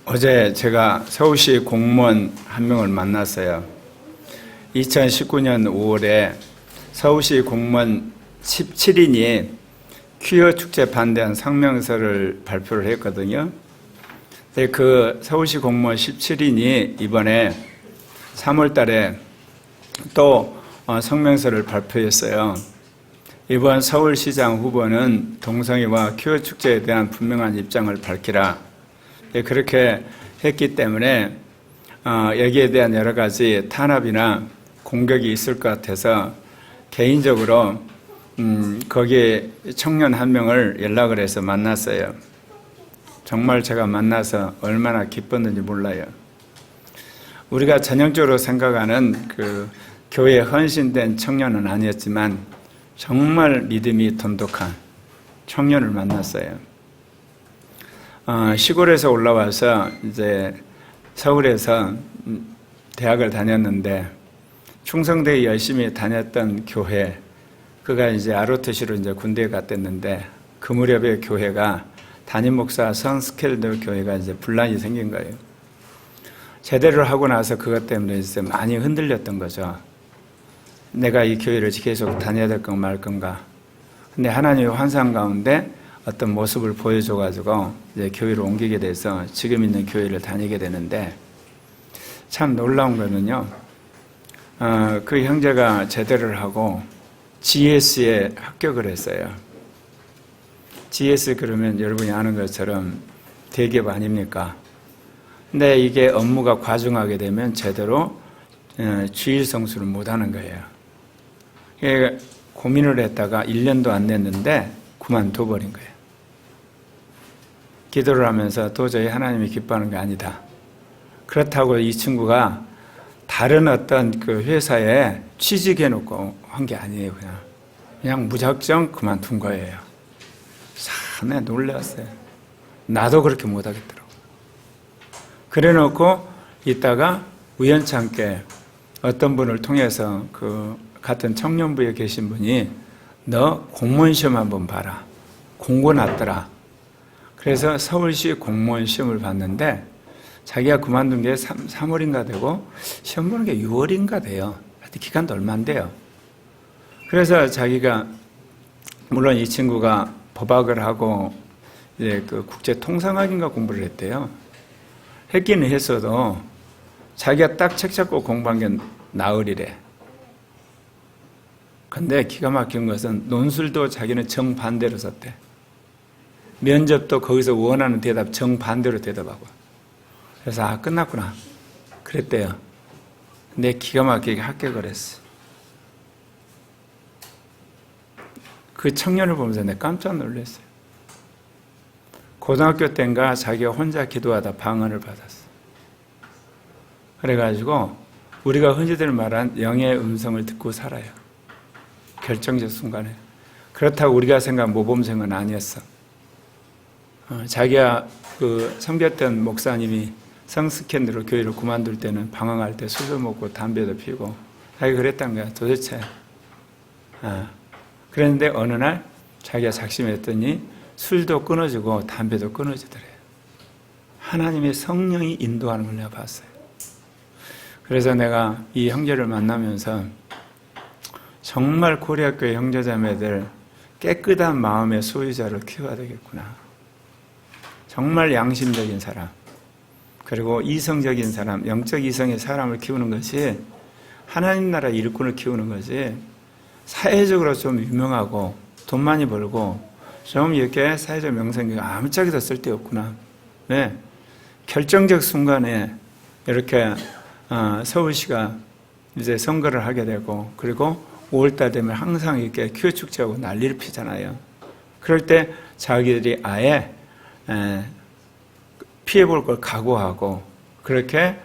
어제 제가 서울시 공무원 한 명을 만났어요. 2019년 5월에 서울시 공무원 17인이 퀴어 축제 반대한 성명서를 발표를 했거든요. 근데 그 서울시 공무원 17인이 이번에 3월 달에 또 성명서를 발표했어요. 이번 서울시장 후보는 동성애와 퀴어 축제에 대한 분명한 입장을 밝히라. 그렇게 했기 때문에 여기에 대한 여러 가지 탄압이나 공격이 있을 것 같아서 개인적으로 거기에 청년 한 명을 연락을 해서 만났어요. 정말 제가 만나서 얼마나 기뻤는지 몰라요. 우리가 전형적으로 생각하는 그 교회에 헌신된 청년은 아니었지만 정말 믿음이 돈독한 청년을 만났어요. 시골에서 올라와서 이제 서울에서 대학을 다녔는데 충성대에 열심히 다녔던 교회, 그가 이제 ROTC로 이제 군대에 갔댔는데 그 무렵에 교회가 담임 목사 성스켈더 교회가 이제 분란이 생긴 거예요. 제대를 하고 나서 그것 때문에 이제 많이 흔들렸던 거죠. 내가 이 교회를 계속 다녀야 될 건가 말 건가. 근데 하나님의 환상 가운데 어떤 모습을 보여줘가지고 이제 교회를 옮기게 돼서 지금 있는 교회를 다니게 되는데 참 놀라운 거는요. 그 형제가 제대를 하고 GS에 합격을 했어요. GS 그러면 여러분이 아는 것처럼 대기업 아닙니까? 근데 이게 업무가 과중하게 되면 제대로 주일 성수를 못하는 거예요. 고민을 했다가 1년도 안 됐는데 그만둬버린 거예요. 기도를 하면서 도저히 하나님이 기뻐하는 게 아니다. 그렇다고 이 친구가 다른 어떤 그 회사에 취직해놓고 한 게 아니에요. 그냥 무작정 그만둔 거예요. 참 놀랐어요. 나도 그렇게 못하겠더라고. 그래놓고 있다가 우연찮게 어떤 분을 통해서 그 같은 청년부에 계신 분이 너 공무원 시험 한번 봐라. 공고 났더라. 그래서 서울시 공무원 시험을 봤는데 자기가 그만둔 게 3월인가 되고 시험 보는 게 6월인가 돼요. 하여튼 기간도 얼마 안 돼요. 그래서 자기가 물론 이 친구가 법학을 하고 이제 그 국제통상학인가 공부를 했대요. 했기는 했어도 자기가 딱 책 잡고 공부한 게 나흘이래. 근데 기가 막힌 것은 논술도 자기는 정반대로 썼대. 면접도 거기서 원하는 대답 정반대로 대답하고. 그래서 끝났구나 그랬대요. 근데 기가 막히게 합격을 했어. 그 청년을 보면서 내가 깜짝 놀랐어요. 고등학교 때인가 자기가 혼자 기도하다 방언을 받았어. 그래가지고 우리가 흔히들 말한 영의 음성을 듣고 살아요. 결정적 순간에. 그렇다고 우리가 생각한 모범생은 아니었어. 자기가 그 섬겼던 목사님이 성스캔드로 교회를 그만둘 때는 방황할 때 술도 먹고 담배도 피우고 자기가 그랬던 거야. 도대체. 그랬는데 어느 날 자기가 작심했더니 술도 끊어지고 담배도 끊어지더래요. 하나님의 성령이 인도하는 걸 내가 봤어요. 그래서 내가 이 형제를 만나면서 정말 고려학교의 형제자매들 깨끗한 마음의 소유자를 키워야 되겠구나. 정말 양심적인 사람, 그리고 이성적인 사람, 영적 이성의 사람을 키우는 것이 하나님 나라 일꾼을 키우는 것이 사회적으로 좀 유명하고 돈 많이 벌고 좀 이렇게 사회적 명성이 아무짝에도 쓸데없구나. 왜? 결정적 순간에 이렇게 서울시가 이제 선거를 하게 되고 그리고 5월달 되면 항상 이렇게 퀴어 축제하고 난리를 피잖아요. 그럴 때 자기들이 아예 피해볼 걸 각오하고 그렇게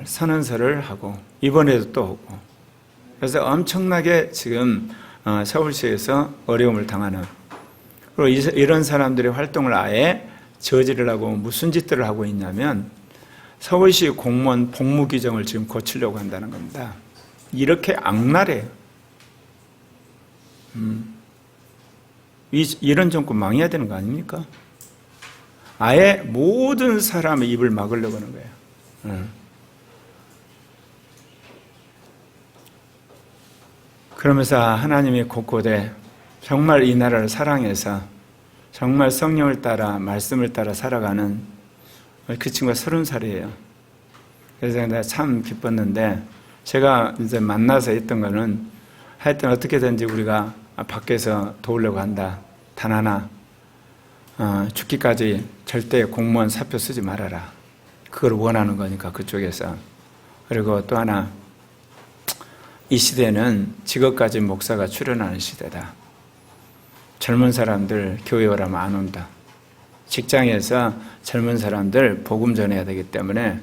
선언서를 하고 이번에도 또 오고 그래서 엄청나게 지금 서울시에서 어려움을 당하는 그리고 이런 사람들의 활동을 아예 저지를 하고 무슨 짓들을 하고 있냐면 서울시 공무원 복무 규정을 지금 고치려고 한다는 겁니다. 이렇게 악랄해요. 이런 정권 망해야 되는 거 아닙니까? 아예 모든 사람의 입을 막으려고 하는 거예요. 그러면서 하나님이 곳곳에 정말 이 나라를 사랑해서 정말 성령을 따라 말씀을 따라 살아가는 그 친구가 30살이에요. 그래서 내가 참 기뻤는데 제가 이제 만나서 했던 거는 하여튼 어떻게든지 우리가 밖에서 도우려고 한다. 단 하나 죽기까지 절대 공무원 사표 쓰지 말아라. 그걸 원하는 거니까 그쪽에서. 그리고 또 하나 이 시대는 직업 가진 목사가 출연하는 시대다. 젊은 사람들 교회 오라면 안 온다. 직장에서 젊은 사람들 복음 전해야 되기 때문에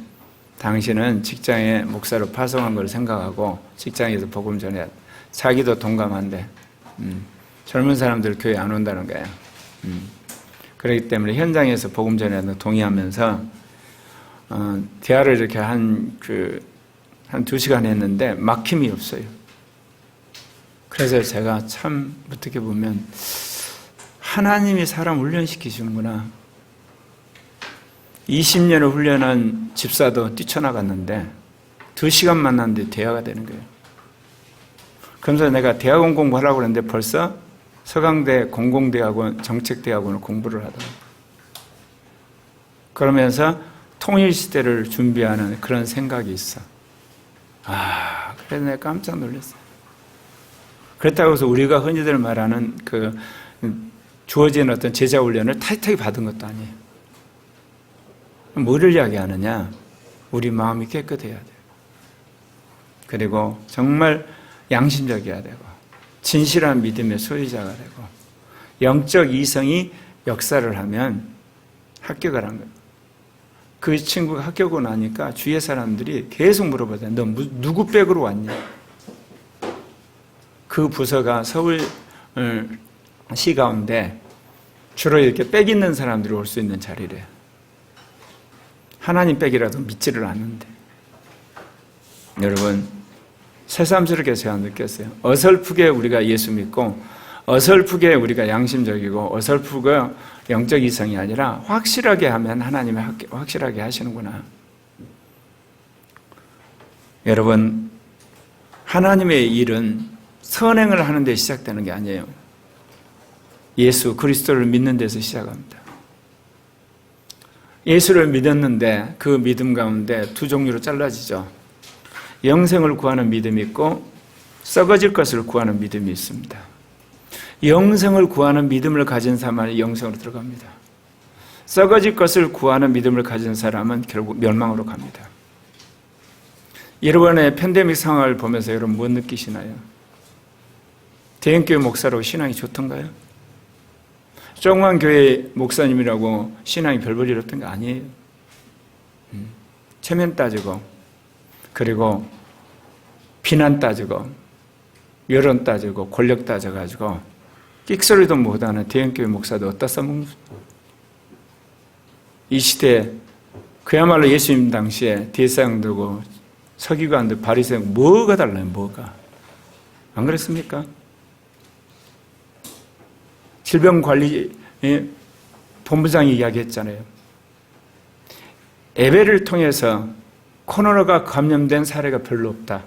당신은 직장에 목사로 파송한 걸 생각하고 직장에서 복음 전해야 돼. 자기도 동감한대. 젊은 사람들 교회 안 온다는 거야. 그렇기 때문에 현장에서 복음 전해야 동의하면서 대화를 이렇게 한 2시간 했는데 막힘이 없어요. 그래서 제가 참 어떻게 보면 하나님이 사람 훈련시키시는구나. 20년을 훈련한 집사도 뛰쳐나갔는데 2시간 만났는데 대화가 되는 거예요. 그러면서 내가 대학원 공부하라고 그랬는데 벌써 서강대 공공대학원 정책대학원을 공부를 하더라고요. 그러면서 통일시대를 준비하는 그런 생각이 있어. 그래서 내가 깜짝 놀랐어요. 그렇다고 해서 우리가 흔히들 말하는 그 주어진 어떤 제자 훈련을 타이트하게 받은 것도 아니에요. 뭐를 이야기하느냐? 우리 마음이 깨끗해야 돼요. 그리고 정말 양심적이어야 되고 진실한 믿음의 소유자가 되고 영적 이성이 역사를 하면 합격을 한 거예요. 그 친구가 합격하고 나니까 주위의 사람들이 계속 물어보잖아요. 너 누구 백으로 왔냐? 그 부서가 서울시 가운데 주로 이렇게 백 있는 사람들이 올 수 있는 자리래요. 하나님 백이라도 믿지를 않는데. 여러분, 새삼스럽게 제가 느꼈어요. 어설프게 우리가 예수 믿고 어설프게 우리가 양심적이고 어설프게 영적 이성이 아니라 확실하게 하면 하나님이 확실하게 하시는구나. 여러분, 하나님의 일은 선행을 하는 데 시작되는 게 아니에요. 예수 그리스도를 믿는 데서 시작합니다. 예수를 믿었는데 그 믿음 가운데 두 종류로 잘라지죠. 영생을 구하는 믿음이 있고 썩어질 것을 구하는 믿음이 있습니다. 영생을 구하는 믿음을 가진 사람은 영생으로 들어갑니다. 썩어질 것을 구하는 믿음을 가진 사람은 결국 멸망으로 갑니다. 이번에 팬데믹 상황을 보면서 여러분 뭐 느끼시나요? 대형교회 목사라고 신앙이 좋던가요? 조그만 교회 목사님이라고 신앙이 별볼 일 없던 게 아니에요. 체면 따지고 그리고 비난 따지고 여론 따지고 권력 따져가지고 끽소리도 못하는 대형교회 목사도 어디다 써먹는 이 시대에 그야말로 예수님 당시에 대사장들고 서기관들 바리새인 뭐가 달라요? 뭐가? 안 그랬습니까? 질병관리 본부장이 이야기했잖아요. 예배를 통해서 코로나가 감염된 사례가 별로 없다.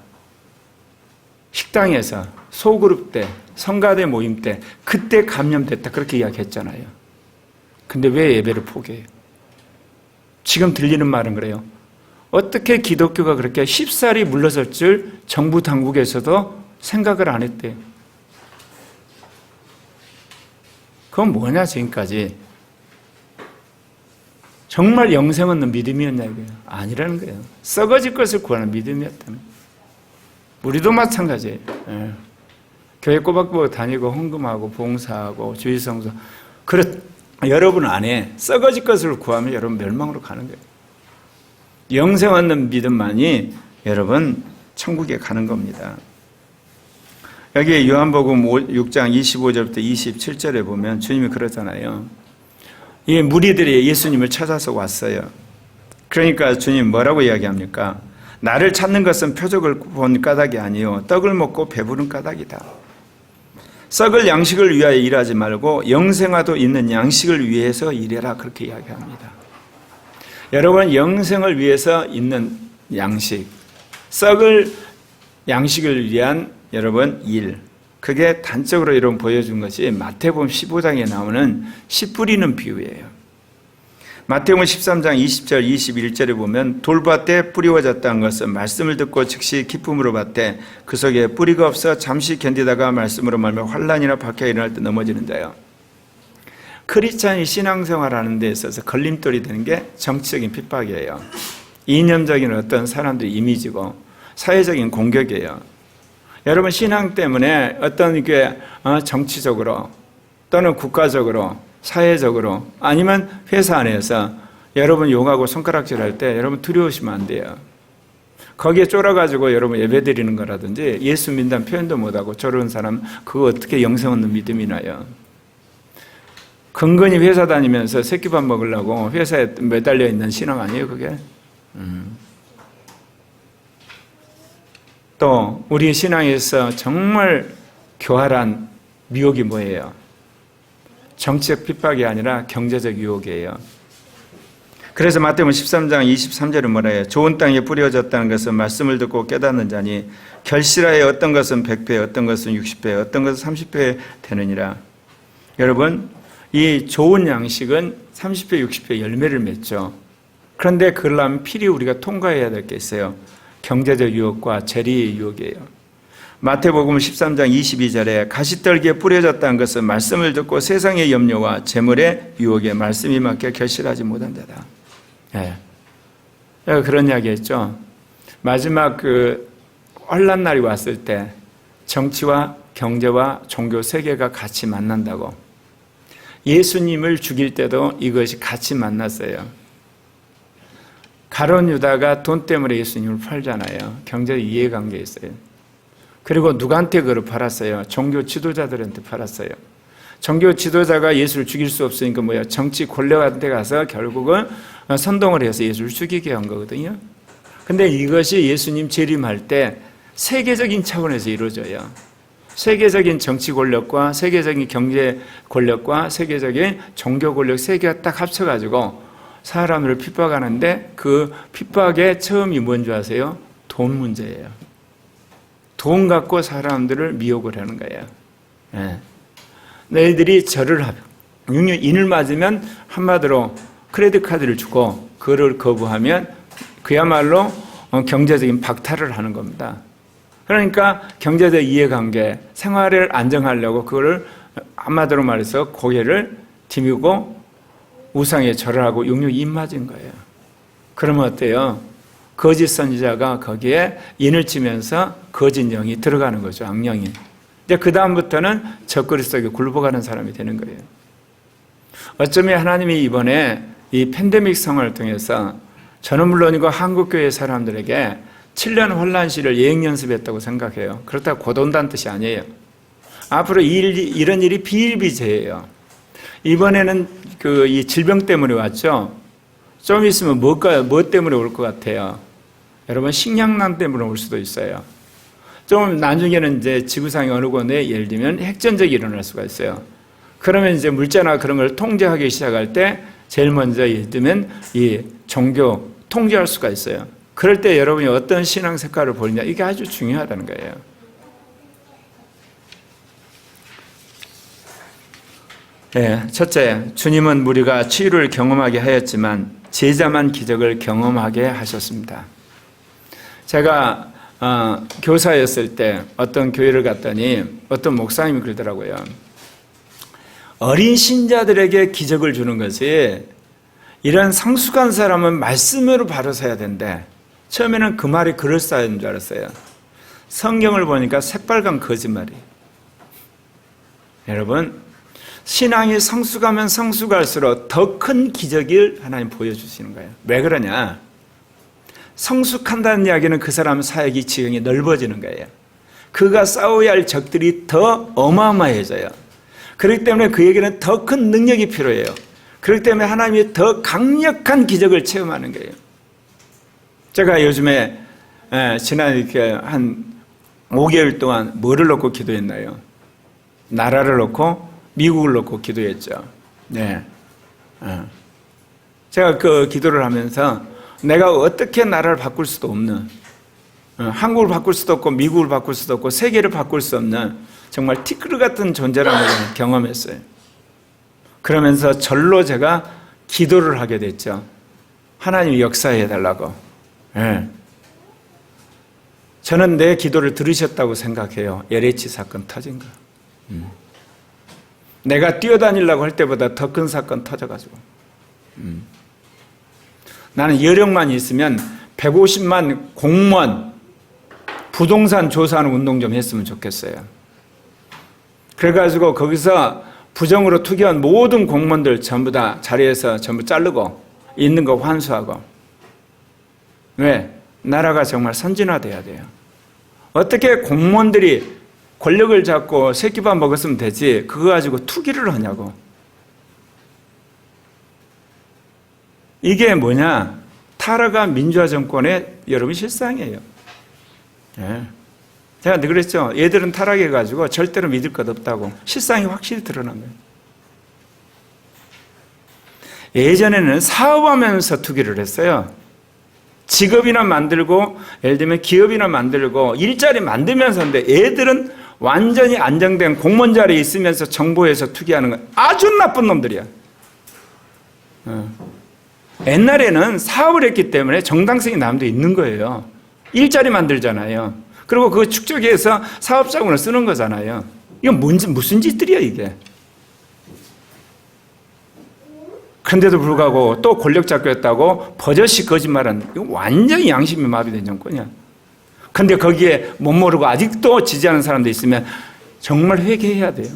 식당에서 소그룹 때 성가대 모임 때 그때 감염됐다 그렇게 이야기했잖아요. 근데 왜 예배를 포기해요? 지금 들리는 말은 그래요. 어떻게 기독교가 그렇게 쉽사리 물러설 줄 정부 당국에서도 생각을 안 했대요. 그건 뭐냐 지금까지. 정말 영생 없는 믿음이었냐 이거예요. 아니라는 거예요. 썩어질 것을 구하는 믿음이었다는 거예요. 우리도 마찬가지예요. 예. 교회 꼬박꼬박 다니고 헌금하고 봉사하고 주일성수 여러분 안에 썩어질 것을 구하면 여러분 멸망으로 가는 거예요. 영생 없는 믿음만이 여러분 천국에 가는 겁니다. 여기 요한복음 6장 25절부터 27절에 보면 주님이 그러잖아요. 이 무리들이 예수님을 찾아서 왔어요. 그러니까 주님 뭐라고 이야기합니까? 나를 찾는 것은 표적을 본 까닭이 아니요 떡을 먹고 배부른 까닭이다. 썩을 양식을 위하여 일하지 말고 영생하도 있는 양식을 위해서 일해라, 그렇게 이야기합니다. 여러분, 영생을 위해서 있는 양식, 썩을 양식을 위한 여러분 일, 그게 단적으로 여러분 보여준 것이 마태복음 15장에 나오는 씨 뿌리는 비유예요. 마태복음 13장 20절 21절에 보면 돌밭에 뿌리워졌다는 것은 말씀을 듣고 즉시 기쁨으로 받되 그 속에 뿌리가 없어 잠시 견디다가 말씀으로 말하며 환난이나 박해가 일어날 때 넘어지는 자요. 크리스찬이 신앙생활하는 데 있어서 걸림돌이 되는 게 정치적인 핍박이에요. 이념적인 어떤 사람들의 이미지고 사회적인 공격이에요. 여러분, 신앙 때문에 어떤 게 정치적으로 또는 국가적으로 사회적으로 아니면 회사 안에서 여러분 욕하고 손가락질할 때 여러분 두려우시면 안 돼요. 거기에 쫄아가지고 여러분 예배드리는 거라든지 예수 믿는다는 표현도 못하고 저런 사람 그거 어떻게 영생 없는 믿음이 나요. 근근히 회사 다니면서 새끼밥 먹으려고 회사에 매달려 있는 신앙 아니에요, 그게? 또 우리 신앙에서 정말 교활한 미혹이 뭐예요? 정치적 핍박이 아니라 경제적 유혹이에요. 그래서 마태복음 13장 23절은 뭐라 해요? 좋은 땅에 뿌려졌다는 것은 말씀을 듣고 깨닫는 자니 결실하여 어떤 것은 100배, 어떤 것은 60배, 어떤 것은 30배 되느니라. 여러분, 이 좋은 양식은 30배, 60배 열매를 맺죠. 그런데 그러려면 필히 우리가 통과해야 될 게 있어요. 경제적 유혹과 재리의 유혹이에요. 마태복음 13장 22절에 가시떨기에 뿌려졌다는 것은 말씀을 듣고 세상의 염려와 재물의 유혹에 말씀이 맞게 결실하지 못한 자다. 예. 그런 이야기 했죠. 마지막 그 환난 날이 왔을 때 정치와 경제와 종교 세 개가 같이 만난다고. 예수님을 죽일 때도 이것이 같이 만났어요. 가룟 유다가 돈 때문에 예수님을 팔잖아요. 경제적 이해관계에 있어요. 그리고 누구한테 그걸 팔았어요? 종교 지도자들한테 팔았어요. 종교 지도자가 예수를 죽일 수 없으니까 뭐야? 정치 권력한테 가서 결국은 선동을 해서 예수를 죽이게 한 거거든요. 근데 이것이 예수님 재림할 때 세계적인 차원에서 이루어져요. 세계적인 정치 권력과 세계적인 경제 권력과 세계적인 종교 권력 세 개가 딱 합쳐가지고 사람을 핍박하는데 그 핍박의 처음이 뭔지 아세요? 돈 문제예요. 돈 갖고 사람들을 미혹을 하는 거예요. 예. 너희들이 절을 하면, 인을 맞으면 한마디로 크레딧 카드를 주고 그를 거부하면 그야말로 경제적인 박탈을 하는 겁니다. 그러니까 경제적 이해관계, 생활을 안정하려고 그거를 한마디로 말해서 고개를 디미고 우상에 절을 하고 육류 입 맞은 거예요. 그러면 어때요? 거짓 선지자가 거기에 인을 치면서 거짓 영이 들어가는 거죠. 악령이. 이제 그 다음부터는 적그리 속에 굴복하는 사람이 되는 거예요. 어쩌면 하나님이 이번에 이 팬데믹 상황을 통해서 저는 물론이고 한국교회 사람들에게 7년 환란 시를 예행 연습했다고 생각해요. 그렇다고 곧 온다는 뜻이 아니에요. 앞으로 이런 일이 비일비재해요. 이번에는 이 질병 때문에 왔죠. 좀 있으면 뭐 때문에 올 것 같아요? 여러분, 식량난 때문에 올 수도 있어요. 좀 나중에는 이제 지구상의 어느 곳에 예를 들면 핵전쟁이 일어날 수가 있어요. 그러면 이제 물자나 그런 걸 통제하기 시작할 때 제일 먼저 예를 들면 이 종교 통제할 수가 있어요. 그럴 때 여러분이 어떤 신앙 색깔을 보이냐, 이게 아주 중요하다는 거예요. 네, 첫째, 주님은 우리가 치유를 경험하게 하였지만 제자만 기적을 경험하게 하셨습니다. 제가 교사였을 때 어떤 교회를 갔더니 어떤 목사님이 그러더라고요. 어린 신자들에게 기적을 주는 것이 이런 성숙한 사람은 말씀으로 바로 서야 된대. 처음에는 그 말이 그럴싸한 줄 알았어요. 성경을 보니까 새빨간 거짓말이. 여러분, 신앙이 성숙하면 성숙할수록 더 큰 기적을 하나님 보여주시는 거예요. 왜 그러냐? 성숙한다는 이야기는 그 사람 사역이 지형이 넓어지는 거예요. 그가 싸워야 할 적들이 더 어마어마해져요. 그렇기 때문에 그에게는 더 큰 능력이 필요해요. 그렇기 때문에 하나님이 더 강력한 기적을 체험하는 거예요. 제가 요즘에 지난 이렇게 한 5개월 동안 뭐를 놓고 기도했나요? 나라를 놓고 미국을 놓고 기도했죠. 네. 제가 그 기도를 하면서 내가 어떻게 나라를 바꿀 수도 없는, 한국을 바꿀 수도 없고 미국을 바꿀 수도 없고 세계를 바꿀 수 없는 정말 티끌 같은 존재라는 걸 경험했어요. 그러면서 절로 제가 기도를 하게 됐죠. 하나님이 역사해 달라고. 네. 저는 내 기도를 들으셨다고 생각해요. LH 사건 터진 거. 내가 뛰어다니려고 할 때보다 더 큰 사건 터져가지고. 나는 여력만 있으면 150만 공무원 부동산 조사하는 운동 좀 했으면 좋겠어요. 그래가지고 거기서 부정으로 투기한 모든 공무원들 전부 다 자리에서 전부 자르고 있는 거 환수하고. 왜? 나라가 정말 선진화돼야 돼요. 어떻게 공무원들이 권력을 잡고 새끼밥 먹었으면 되지 그거 가지고 투기를 하냐고. 이게 뭐냐? 타락한 민주화 정권의 여러분 실상이에요. 네. 제가 늘 그랬죠. 얘들은 타락해가지고 절대로 믿을 것 없다고. 실상이 확실히 드러난 거예요. 예전에는 사업하면서 투기를 했어요. 직업이나 만들고 예를 들면 기업이나 만들고 일자리 만들면서 하는데 애들은 완전히 안정된 공무원 자리에 있으면서 정보에서 투기하는 건 아주 나쁜 놈들이야. 옛날에는 사업을 했기 때문에 정당성이 남도 있는 거예요. 일자리 만들잖아요. 그리고 그거 축적해서 사업자금을 쓰는 거잖아요. 이건 무슨 짓들이야 이게. 그런데도 불구하고 또 권력 잡고 했다고 버젓이 거짓말은 이거 완전히 양심이 마비된 정권이야. 그런데 거기에 못 모르고 아직도 지지하는 사람도 있으면 정말 회개해야 돼요.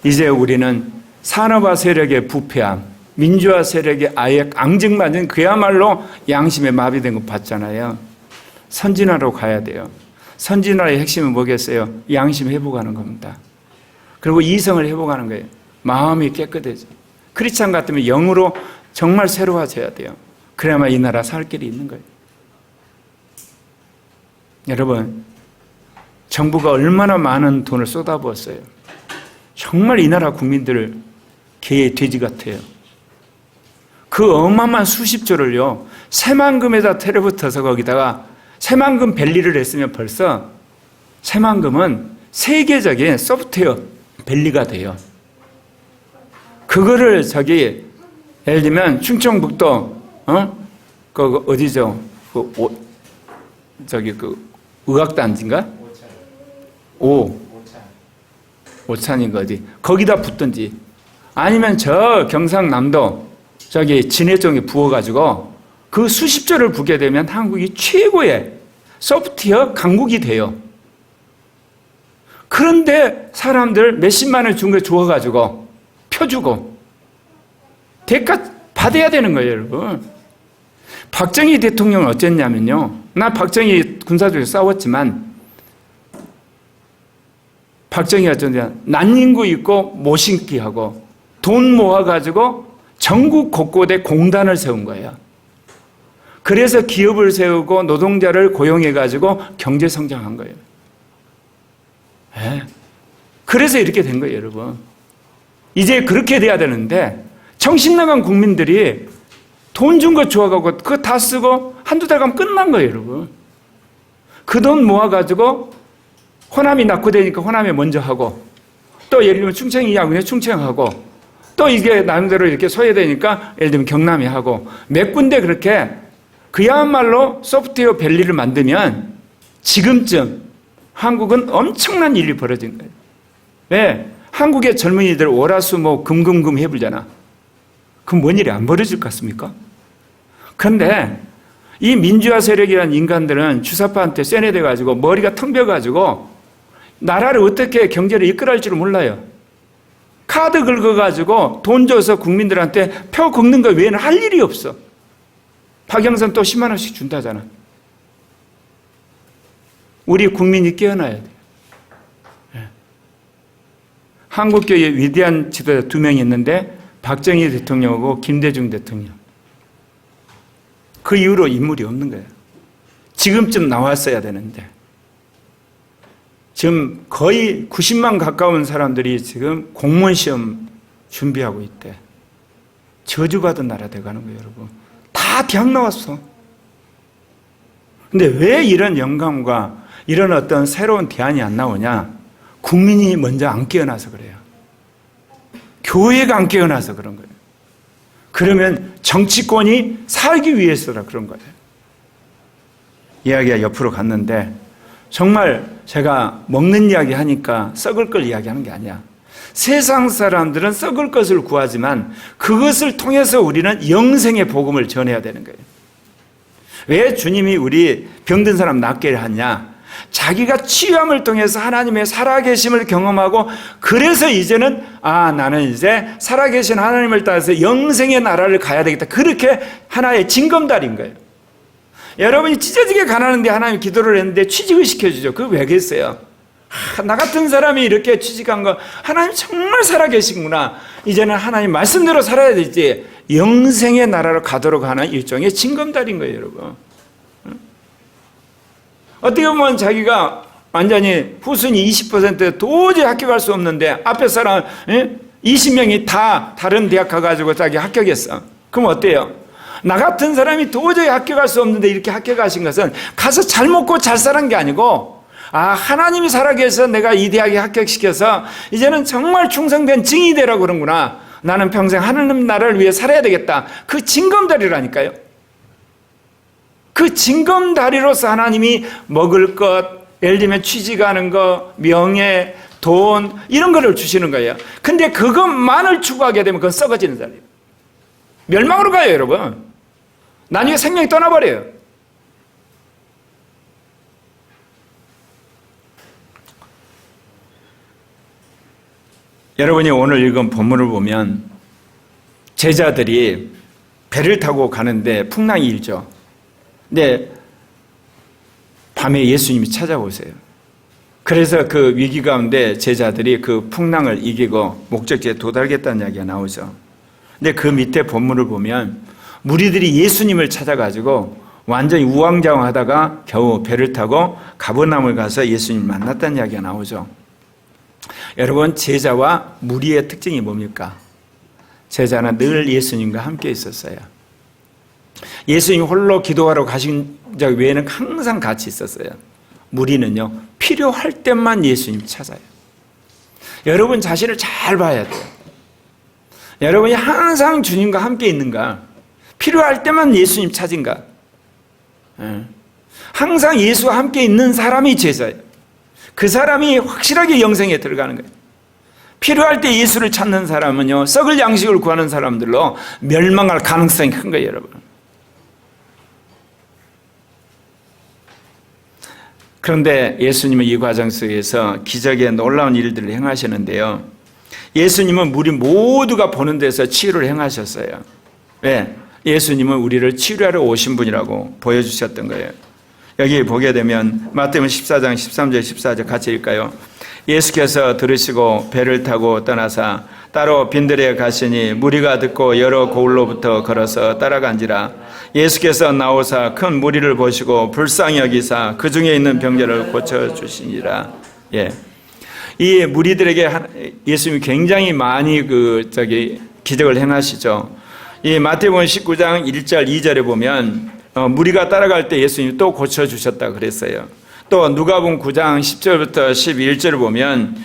이제 우리는 산업화 세력의 부패함, 민주화 세력의 아예 앙증맞은 그야말로 양심에 마비된 거 봤잖아요. 선진화로 가야 돼요. 선진화의 핵심은 뭐겠어요? 양심 회복하는 겁니다. 그리고 이성을 회복하는 거예요. 마음이 깨끗해져. 크리스찬 같으면 영으로 정말 새로워져야 돼요. 그래야만 이 나라 살 길이 있는 거예요. 여러분, 정부가 얼마나 많은 돈을 쏟아부었어요. 정말 이 나라 국민들 개의 돼지 같아요. 그 어마어마한 수십조를요, 새만금에다 테러붙어서 거기다가 새만금 밸리를 했으면 벌써 새만금은 세계적인 소프트웨어 밸리가 돼요. 그거를 예를 들면 충청북도 어디죠? 의학단지인가? 오찬인가 어디? 거기다 붙든지 아니면 저 경상남도 진해 쪽에 부어가지고 그 수십조를 부게 되면 한국이 최고의 소프트웨어 강국이 돼요. 그런데 사람들 몇십만을 준 거 주어가지고 펴주고 대가 받아야 되는 거예요, 여러분. 박정희 대통령은 어쨌냐면요. 나 박정희 군사적으로 싸웠지만 박정희가 어쩌냐. 난인구 있고 모신기하고 돈 모아가지고 전국 곳곳에 공단을 세운 거예요. 그래서 기업을 세우고 노동자를 고용해가지고 경제 성장한 거예요. 네. 그래서 이렇게 된 거예요, 여러분. 이제 그렇게 돼야 되는데 정신 나간 국민들이 돈 준 거 좋아가고 그거 다 쓰고 한두 달 가면 끝난 거예요, 여러분. 그 돈 모아가지고 호남이 낙후되니까 호남에 먼저 하고 또 예를 들면 충청이 야구에 충청하고 또 이게 나름대로 이렇게 소외되니까 예를 들면 경남이 하고 몇 군데 그렇게 그야말로 소프트웨어 밸리를 만들면 지금쯤 한국은 엄청난 일이 벌어진 거예요. 왜? 한국의 젊은이들 월화수목 금금금 해불잖아. 그럼 뭔 일이 안 벌어질 것 같습니까? 그런데 이 민주화 세력이라는 인간들은 주사파한테 세뇌돼가지고 머리가 텅 비어가지고 나라를 어떻게 경제를 이끌어갈 줄을 몰라요. 카드 긁어가지고 돈 줘서 국민들한테 표 긁는 거 외에는 할 일이 없어. 박영선 또 10만 원씩 준다잖아. 우리 국민이 깨어나야 돼요. 한국교회 위대한 지도자 2명이 있는데 박정희 대통령하고 김대중 대통령. 그 이후로 인물이 없는 거예요. 지금쯤 나왔어야 되는데. 지금 거의 90만 가까운 사람들이 지금 공무원 시험 준비하고 있대. 저주받은 나라 돼가는 거예요, 여러분. 다 대학 나왔어. 근데 왜 이런 영감과 이런 어떤 새로운 대안이 안 나오냐? 국민이 먼저 안 깨어나서 그래요. 교회가 안 깨어나서 그런 거예요. 그러면 정치권이 살기 위해서라 그런 거예요. 이야기가 옆으로 갔는데 정말 제가 먹는 이야기 하니까 썩을 걸 이야기하는 게 아니야. 세상 사람들은 썩을 것을 구하지만 그것을 통해서 우리는 영생의 복음을 전해야 되는 거예요. 왜 주님이 우리 병든 사람 낫게 하냐? 자기가 치유함을 통해서 하나님의 살아계심을 경험하고 그래서 이제는 나는 이제 살아계신 하나님을 따라서 영생의 나라를 가야 되겠다. 그렇게 하나의 징검다리인 거예요. 여러분이 찢어지게 가난한데 하나님 기도를 했는데 취직을 시켜주죠. 그거 왜 그랬어요? 나 같은 사람이 이렇게 취직한 거 하나님 정말 살아계시구나. 이제는 하나님 말씀대로 살아야 되지. 영생의 나라로 가도록 하는 일종의 징검다리인 거예요, 여러분. 어떻게 보면 자기가 완전히 후순위 20% 도저히 학교 갈 수 없는데 앞에 사람 20명이 다 다른 대학 가가지고 자기 합격했어. 그럼 어때요? 나 같은 사람이 도저히 학교 갈 수 없는데 이렇게 학교 가신 것은 가서 잘 먹고 잘 사는 게 아니고 하나님이 살아계셔서 내가 이 대학에 합격시켜서 이제는 정말 충성된 증인이 되라고 그런구나. 나는 평생 하나님 나라를 위해 살아야 되겠다. 그 징검다리라니까요. 그 징검다리로서 하나님이 먹을 것, 예를 들면 취직하는 거, 명예, 돈 이런 거를 주시는 거예요. 근데 그것만을 추구하게 되면 그건 썩어지는 자리예요. 멸망으로 가요, 여러분. 나중에 생명이 떠나버려요. 여러분이 오늘 읽은 본문을 보면 제자들이 배를 타고 가는데 풍랑이 일죠. 근데 밤에 예수님이 찾아오세요. 그래서 그 위기 가운데 제자들이 그 풍랑을 이기고 목적지에 도달하겠다는 이야기가 나오죠. 근데 그 밑에 본문을 보면 무리들이 예수님을 찾아가지고 완전히 우왕좌왕하다가 겨우 배를 타고 가버나움을 가서 예수님을 만났다는 이야기가 나오죠. 여러분, 제자와 무리의 특징이 뭡니까? 제자는 늘 예수님과 함께 있었어요. 예수님 홀로 기도하러 가신 적 외에는 항상 같이 있었어요. 무리는요, 필요할 때만 예수님 찾아요. 여러분 자신을 잘 봐야 돼요. 여러분이 항상 주님과 함께 있는가? 필요할 때만 예수님 찾은가? 항상 예수와 함께 있는 사람이 제자예요. 그 사람이 확실하게 영생에 들어가는 거예요. 필요할 때 예수를 찾는 사람은요, 썩을 양식을 구하는 사람들로 멸망할 가능성이 큰 거예요, 여러분. 그런데 예수님은 이 과정 속에서 기적의 놀라운 일들을 행하시는데요. 예수님은 우리 모두가 보는 데서 치유를 행하셨어요. 왜? 예수님은 우리를 치료하러 오신 분이라고 보여주셨던 거예요. 여기 보게 되면 마태복음 14장 13절 14절 같이 읽을까요? 예수께서 들으시고 배를 타고 떠나사 따로 빈들에 가시니 무리가 듣고 여러 고을로부터 걸어서 따라간지라. 예수께서 나오사 큰 무리를 보시고 불쌍히 여기사 그 중에 있는 병자를 고쳐주시니라. 이 무리들에게 예수님이 굉장히 많이 기적을 행하시죠. 이 마태복음 19장 1절 2절에 보면 무리가 따라갈 때 예수님이 또 고쳐주셨다 그랬어요. 또 누가복음 9장 10절부터 11절을 보면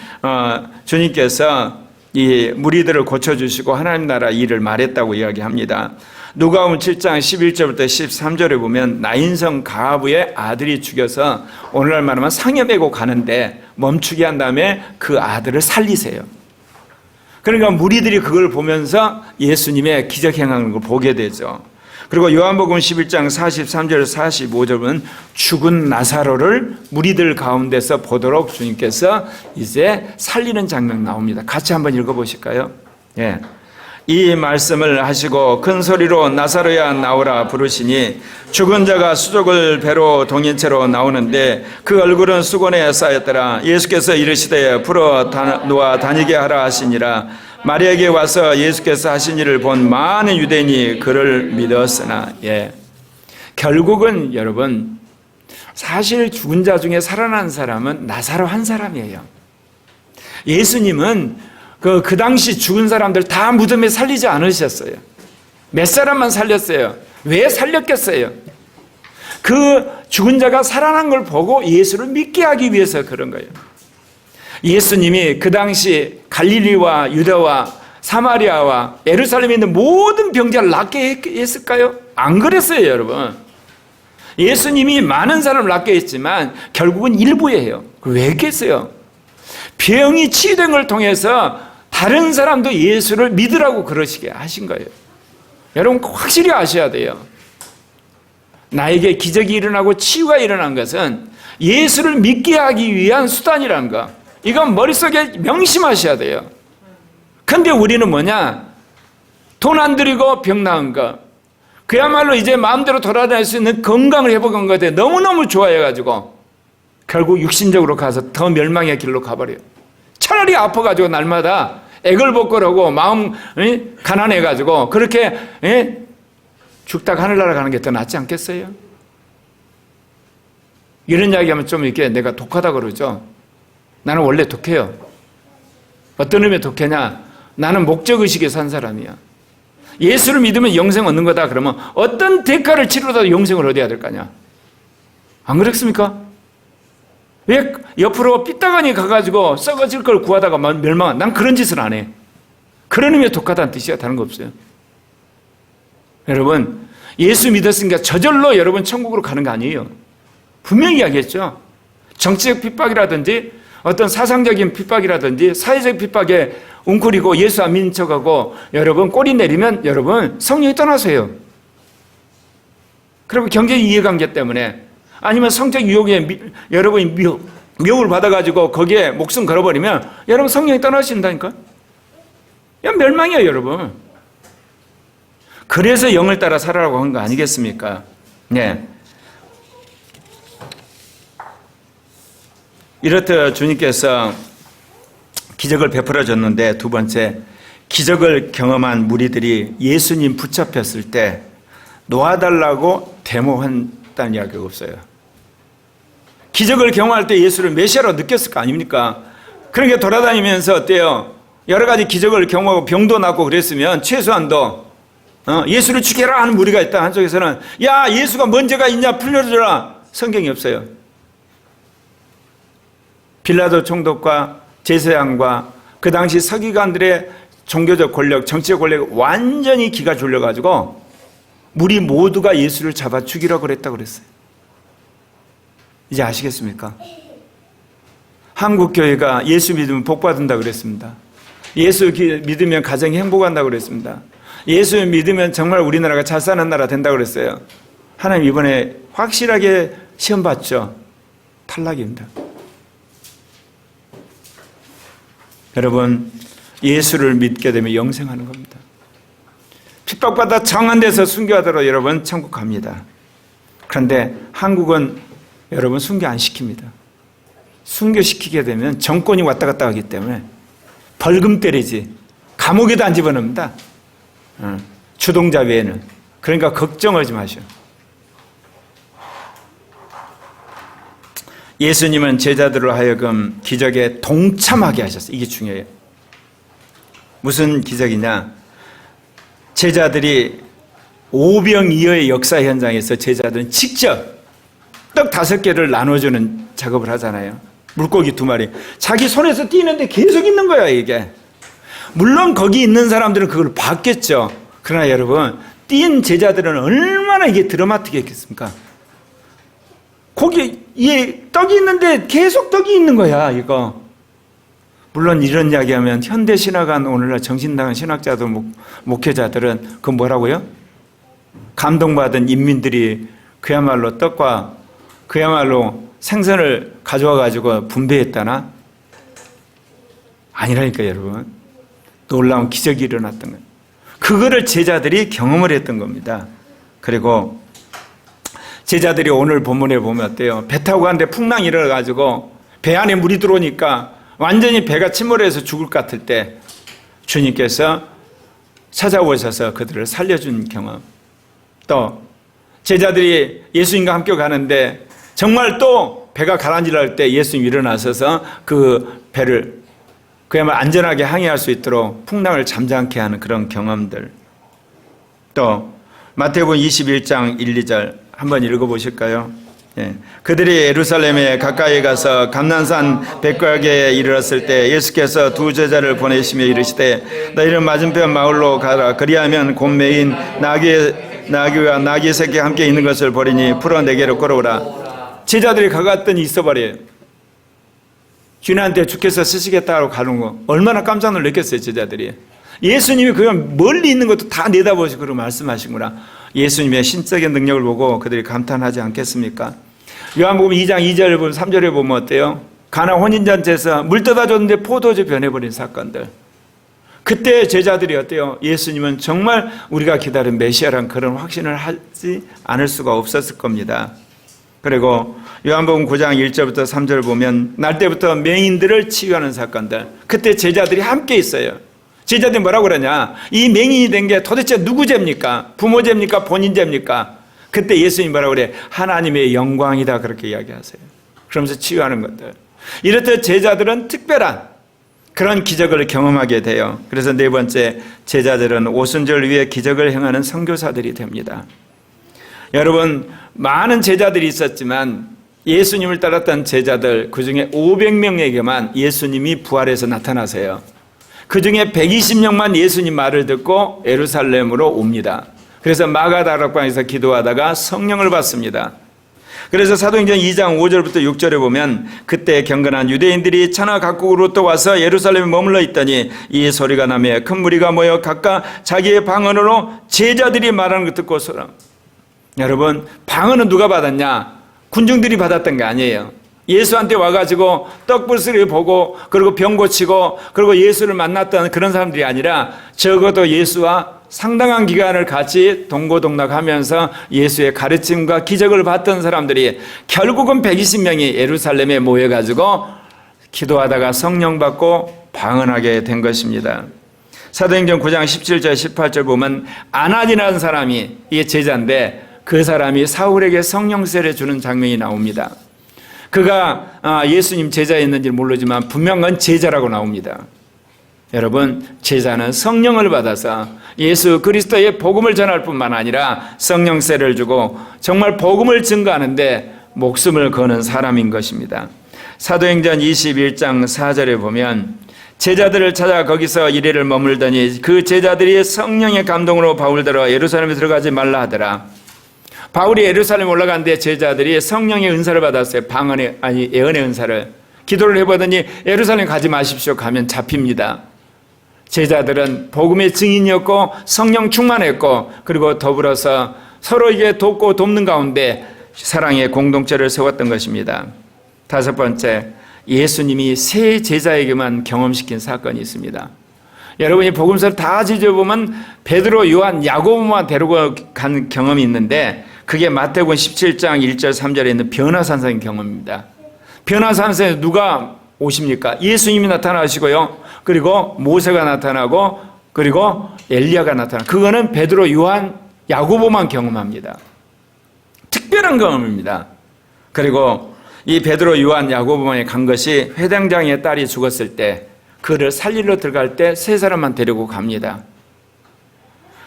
주님께서 이 무리들을 고쳐주시고 하나님 나라 일을 말했다고 이야기합니다. 누가복음 7장 11절부터 13절에 보면 나인성 가부의 아들이 죽여서 오늘날 말하면 상여 메고 가는데 멈추게 한 다음에 그 아들을 살리세요. 그러니까 무리들이 그걸 보면서 예수님의 기적 행하는 걸 보게 되죠. 그리고 요한복음 11장 43절 45절은 죽은 나사로를 무리들 가운데서 보도록 주님께서 이제 살리는 장면 나옵니다. 같이 한번 읽어보실까요? 이 말씀을 하시고 큰 소리로 나사로야 나오라 부르시니 죽은 자가 수족을 배로 동인채로 나오는데 그 얼굴은 수건에 쌓였더라. 예수께서 이르시되 풀어 놓아 다니게 하라 하시니라. 마리아에게 와서 예수께서 하신 일을 본 많은 유대인이 그를 믿었으나 결국은 여러분 사실 죽은 자 중에 살아난 사람은 나사로 한 사람이에요. 예수님은 그 당시 죽은 사람들 다 무덤에 살리지 않으셨어요. 몇 사람만 살렸어요. 왜 살렸겠어요? 그 죽은 자가 살아난 걸 보고 예수를 믿게 하기 위해서 그런 거예요. 예수님이 그 당시 갈릴리와 유다와 사마리아와 예루살렘에 있는 모든 병자를 낫게 했을까요? 안 그랬어요, 여러분. 예수님이 많은 사람을 낫게 했지만 결국은 일부예요. 왜 했겠어요? 병이 치유된 걸 통해서 다른 사람도 예수를 믿으라고 그러시게 하신 거예요. 여러분 확실히 아셔야 돼요. 나에게 기적이 일어나고 치유가 일어난 것은 예수를 믿게 하기 위한 수단이라는 거. 이건 머릿속에 명심하셔야 돼요. 근데 우리는 뭐냐? 돈 안 들이고 병 나은 거. 그야말로 이제 마음대로 돌아다닐 수 있는 건강을 회복한 것에 너무너무 좋아해가지고 결국 육신적으로 가서 더 멸망의 길로 가버려요. 차라리 아파가지고 날마다 애걸복걸하고 마음 가난해가지고 그렇게 죽다 하늘나라 가는 게 더 낫지 않겠어요? 이런 이야기하면 좀 이렇게 내가 독하다 그러죠. 나는 원래 독해요. 어떤 의미의 독해냐? 나는 목적의식에 산 사람이야. 예수를 믿으면 영생 얻는 거다 그러면 어떤 대가를 치르더라도 영생을 얻어야 될 거 아니야. 안 그렇습니까? 왜 옆으로 삐딱하니 가가지고 썩어질 걸 구하다가 멸망한, 난 그런 짓을 안 해. 그런 의미의 독하다는 뜻이야. 다른 거 없어요. 여러분, 예수 믿었으니까 저절로 여러분 천국으로 가는 거 아니에요. 분명히 이야기했죠. 정치적 핍박이라든지 어떤 사상적인 핍박이라든지 사회적 핍박에 웅크리고 예수 안 믿는 척하고 여러분 꼬리 내리면 여러분 성령이 떠나세요. 그리고 경제 이해관계 때문에 아니면 성적 유혹에 여러분이 미혹을 받아가지고 거기에 목숨 걸어버리면 여러분 성령이 떠나신다니까. 이건 멸망이에요, 여러분. 그래서 영을 따라 살아라고 한 거 아니겠습니까? 네. 이렇듯 주님께서 기적을 베풀어 줬는데 두 번째, 기적을 경험한 무리들이 예수님 붙잡혔을 때 놓아달라고 데모한다는 이야기가 없어요. 기적을 경험할 때 예수를 메시아로 느꼈을 거 아닙니까? 그러니까 돌아다니면서 어때요? 여러 가지 기적을 경험하고 병도 낫고 그랬으면 최소한도 예수를 죽여라 하는 무리가 있다. 한쪽에서는 야, 예수가 뭔 죄가 있냐 풀려주라. 성경이 없어요. 빌라도 총독과 제사장과 그 당시 서기관들의 종교적 권력, 정치적 권력이 완전히 기가 졸려가지고 무리 모두가 예수를 잡아 죽이라고 그랬다고 그랬어요. 이제 아시겠습니까? 한국교회가 예수 믿으면 복 받는다고 그랬습니다. 예수 믿으면 가정이 행복한다고 그랬습니다. 예수 믿으면 정말 우리나라가 잘 사는 나라 된다고 그랬어요. 하나님 이번에 확실하게 시험 봤죠. 탈락입니다. 여러분, 예수를 믿게 되면 영생하는 겁니다. 핍박받아 정한 데서 순교하도록 여러분 천국 갑니다. 그런데 한국은 여러분 순교 안 시킵니다. 순교시키게 되면 정권이 왔다 갔다 하기 때문에 벌금 때리지 감옥에도 안 집어넣습니다. 주동자 외에는. 그러니까 걱정하지 마시오. 예수님은 제자들로 하여금 기적에 동참하게 하셨어요. 이게 중요해요. 무슨 기적이냐? 제자들이 오병이어의 역사 현장에서 제자들은 직접 떡 5개를 나눠주는 작업을 하잖아요. 물고기 2마리. 자기 손에서 띄는데 계속 있는 거야, 이게. 물론 거기 있는 사람들은 그걸 봤겠죠. 그러나 여러분, 띈 제자들은 얼마나 이게 드라마틱했겠습니까? 거기에 떡이 있는데 계속 떡이 있는 거야, 이거. 물론 이런 이야기하면 현대 신학한 오늘날 정신당한 신학자들, 목회자들은 그 뭐라고요? 감동받은 인민들이 그야말로 떡과 그야말로 생선을 가져와 가지고 분배했다나? 아니라니까 여러분. 놀라운 기적이 일어났던 거예요. 그거를 제자들이 경험을 했던 겁니다. 그리고 제자들이 오늘 본문에 보면 어때요? 배 타고 가는데 풍랑이 일어나가지고 배 안에 물이 들어오니까 완전히 배가 침몰해서 죽을 것 같을 때 주님께서 찾아오셔서 그들을 살려준 경험. 또 제자들이 예수님과 함께 가는데 정말 또 배가 가라앉을 때 예수님 일어나셔서 그 배를 그야말로 안전하게 항해할 수 있도록 풍랑을 잠잠케 하는 그런 경험들. 또 마태복음 21장 1, 2절 한번 읽어보실까요? 예. 그들이 예루살렘에 가까이 가서 감난산 백곽에 이르렀을 때 예수께서 두 제자를 보내시며 이르시되 너희는 맞은편 마을로 가라. 그리하면 곧 메인 나귀와 나귀 새끼 함께 있는 것을 보리니 풀어 내게로 끌어오라. 제자들이 가갔더니 있어버려요. 주인한테 주께서 쓰시겠다고 가는 거 얼마나 깜짝 놀랐겠어요, 제자들이. 예수님이 그냥 멀리 있는 것도 다 내다보시고 그러고 말씀하시구나. 예수님의 신적인 능력을 보고 그들이 감탄하지 않겠습니까? 요한복음 2장 2절에 보면 3절에 보면 어때요? 가나 혼인잔치에서 물 떠다 줬는데 포도주 변해버린 사건들. 그때 제자들이 어때요? 예수님은 정말 우리가 기다린 메시아란 그런 확신을 하지 않을 수가 없었을 겁니다. 그리고 요한복음 9장 1절부터 3절 보면 날 때부터 맹인들을 치유하는 사건들. 그때 제자들이 함께 있어요. 제자들이 뭐라고 그러냐? 이 맹인이 된 게 도대체 누구 죄입니까? 부모 죄입니까? 본인 죄입니까? 그때 예수님이 뭐라고 그래? 하나님의 영광이다 그렇게 이야기하세요. 그러면서 치유하는 것들. 이렇듯 제자들은 특별한 그런 기적을 경험하게 돼요. 그래서 네 번째, 제자들은 오순절 위에 기적을 행하는 선교사들이 됩니다. 여러분, 많은 제자들이 있었지만 예수님을 따랐던 제자들 그중에 500명에게만 예수님이 부활해서 나타나세요. 그중에 120명만 예수님 말을 듣고 예루살렘으로 옵니다. 그래서 마가다락방에서 기도하다가 성령을 받습니다. 그래서 사도행전 2장 5절부터 6절에 보면 그때 경건한 유대인들이 천하 각국으로부터 와서 예루살렘에 머물러 있더니 이 소리가 나며 큰 무리가 모여 각각 자기의 방언으로 제자들이 말하는 것 듣고 소라. 여러분, 방언은 누가 받았냐? 군중들이 받았던 게 아니에요. 예수한테 와가지고 떡불스를 보고 그리고 병 고치고 그리고 예수를 만났던 그런 사람들이 아니라 적어도 예수와 상당한 기간을 같이 동고동락하면서 예수의 가르침과 기적을 받던 사람들이 결국은 120명이 예루살렘에 모여가지고 기도하다가 성령 받고 방언하게 된 것입니다. 사도행전 9장 17절 18절 보면 아나니라는 사람이 이게 제자인데 그 사람이 사울에게 성령세례 주는 장면이 나옵니다. 그가 예수님 제자였는지 모르지만 분명한 제자라고 나옵니다. 여러분, 제자는 성령을 받아서 예수 그리스도의 복음을 전할 뿐만 아니라 성령세를 주고 정말 복음을 증거하는데 목숨을 거는 사람인 것입니다. 사도행전 21장 4절에 보면 제자들을 찾아 거기서 이래를 머물더니 그 제자들이 성령의 감동으로 바울더러 예루살렘에 들어가지 말라 하더라. 바울이 예루살렘에 올라갔는데 제자들이 성령의 은사를 받았어요. 예언의 은사를. 기도를 해보더니 예루살렘 가지 마십시오. 가면 잡힙니다. 제자들은 복음의 증인이었고 성령 충만했고 그리고 더불어서 서로에게 돕고 돕는 가운데 사랑의 공동체를 세웠던 것입니다. 다섯 번째, 예수님이 세 제자에게만 경험시킨 사건이 있습니다. 여러분이 복음서를 다 지져보면 베드로, 요한, 야고보만 데리고 간 경험이 있는데 그게 마태복음 17장 1절 3절에 있는 변화산성 경험입니다. 변화산성에 누가 오십니까? 예수님이 나타나시고요. 그리고 모세가 나타나고 그리고 엘리야가 나타나고 그거는 베드로, 요한, 야고보만 경험합니다. 특별한 경험입니다. 그리고 이 베드로, 요한, 야고보만이 간 것이 회당장의 딸이 죽었을 때 그를 살리러 들어갈 때 세 사람만 데리고 갑니다.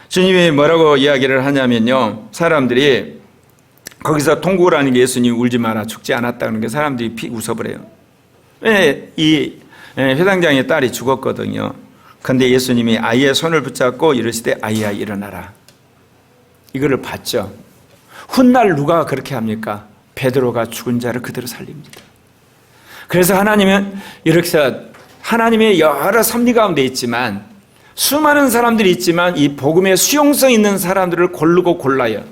주님이 뭐라고 이야기를 하냐면요. 사람들이 거기서 통곡을 하는 게 예수님 울지 마라 죽지 않았다는 게 사람들이 웃어버려요. 왜 이 회당장의 딸이 죽었거든요. 그런데 예수님이 아이의 손을 붙잡고 이르시되 아이야 일어나라. 이거를 봤죠. 훗날 누가 그렇게 합니까? 베드로가 죽은 자를 그대로 살립니다. 그래서 하나님은 이렇게 하나님의 여러 섭리 가운데 있지만 수많은 사람들이 있지만 이 복음의 수용성 있는 사람들을 고르고 골라요.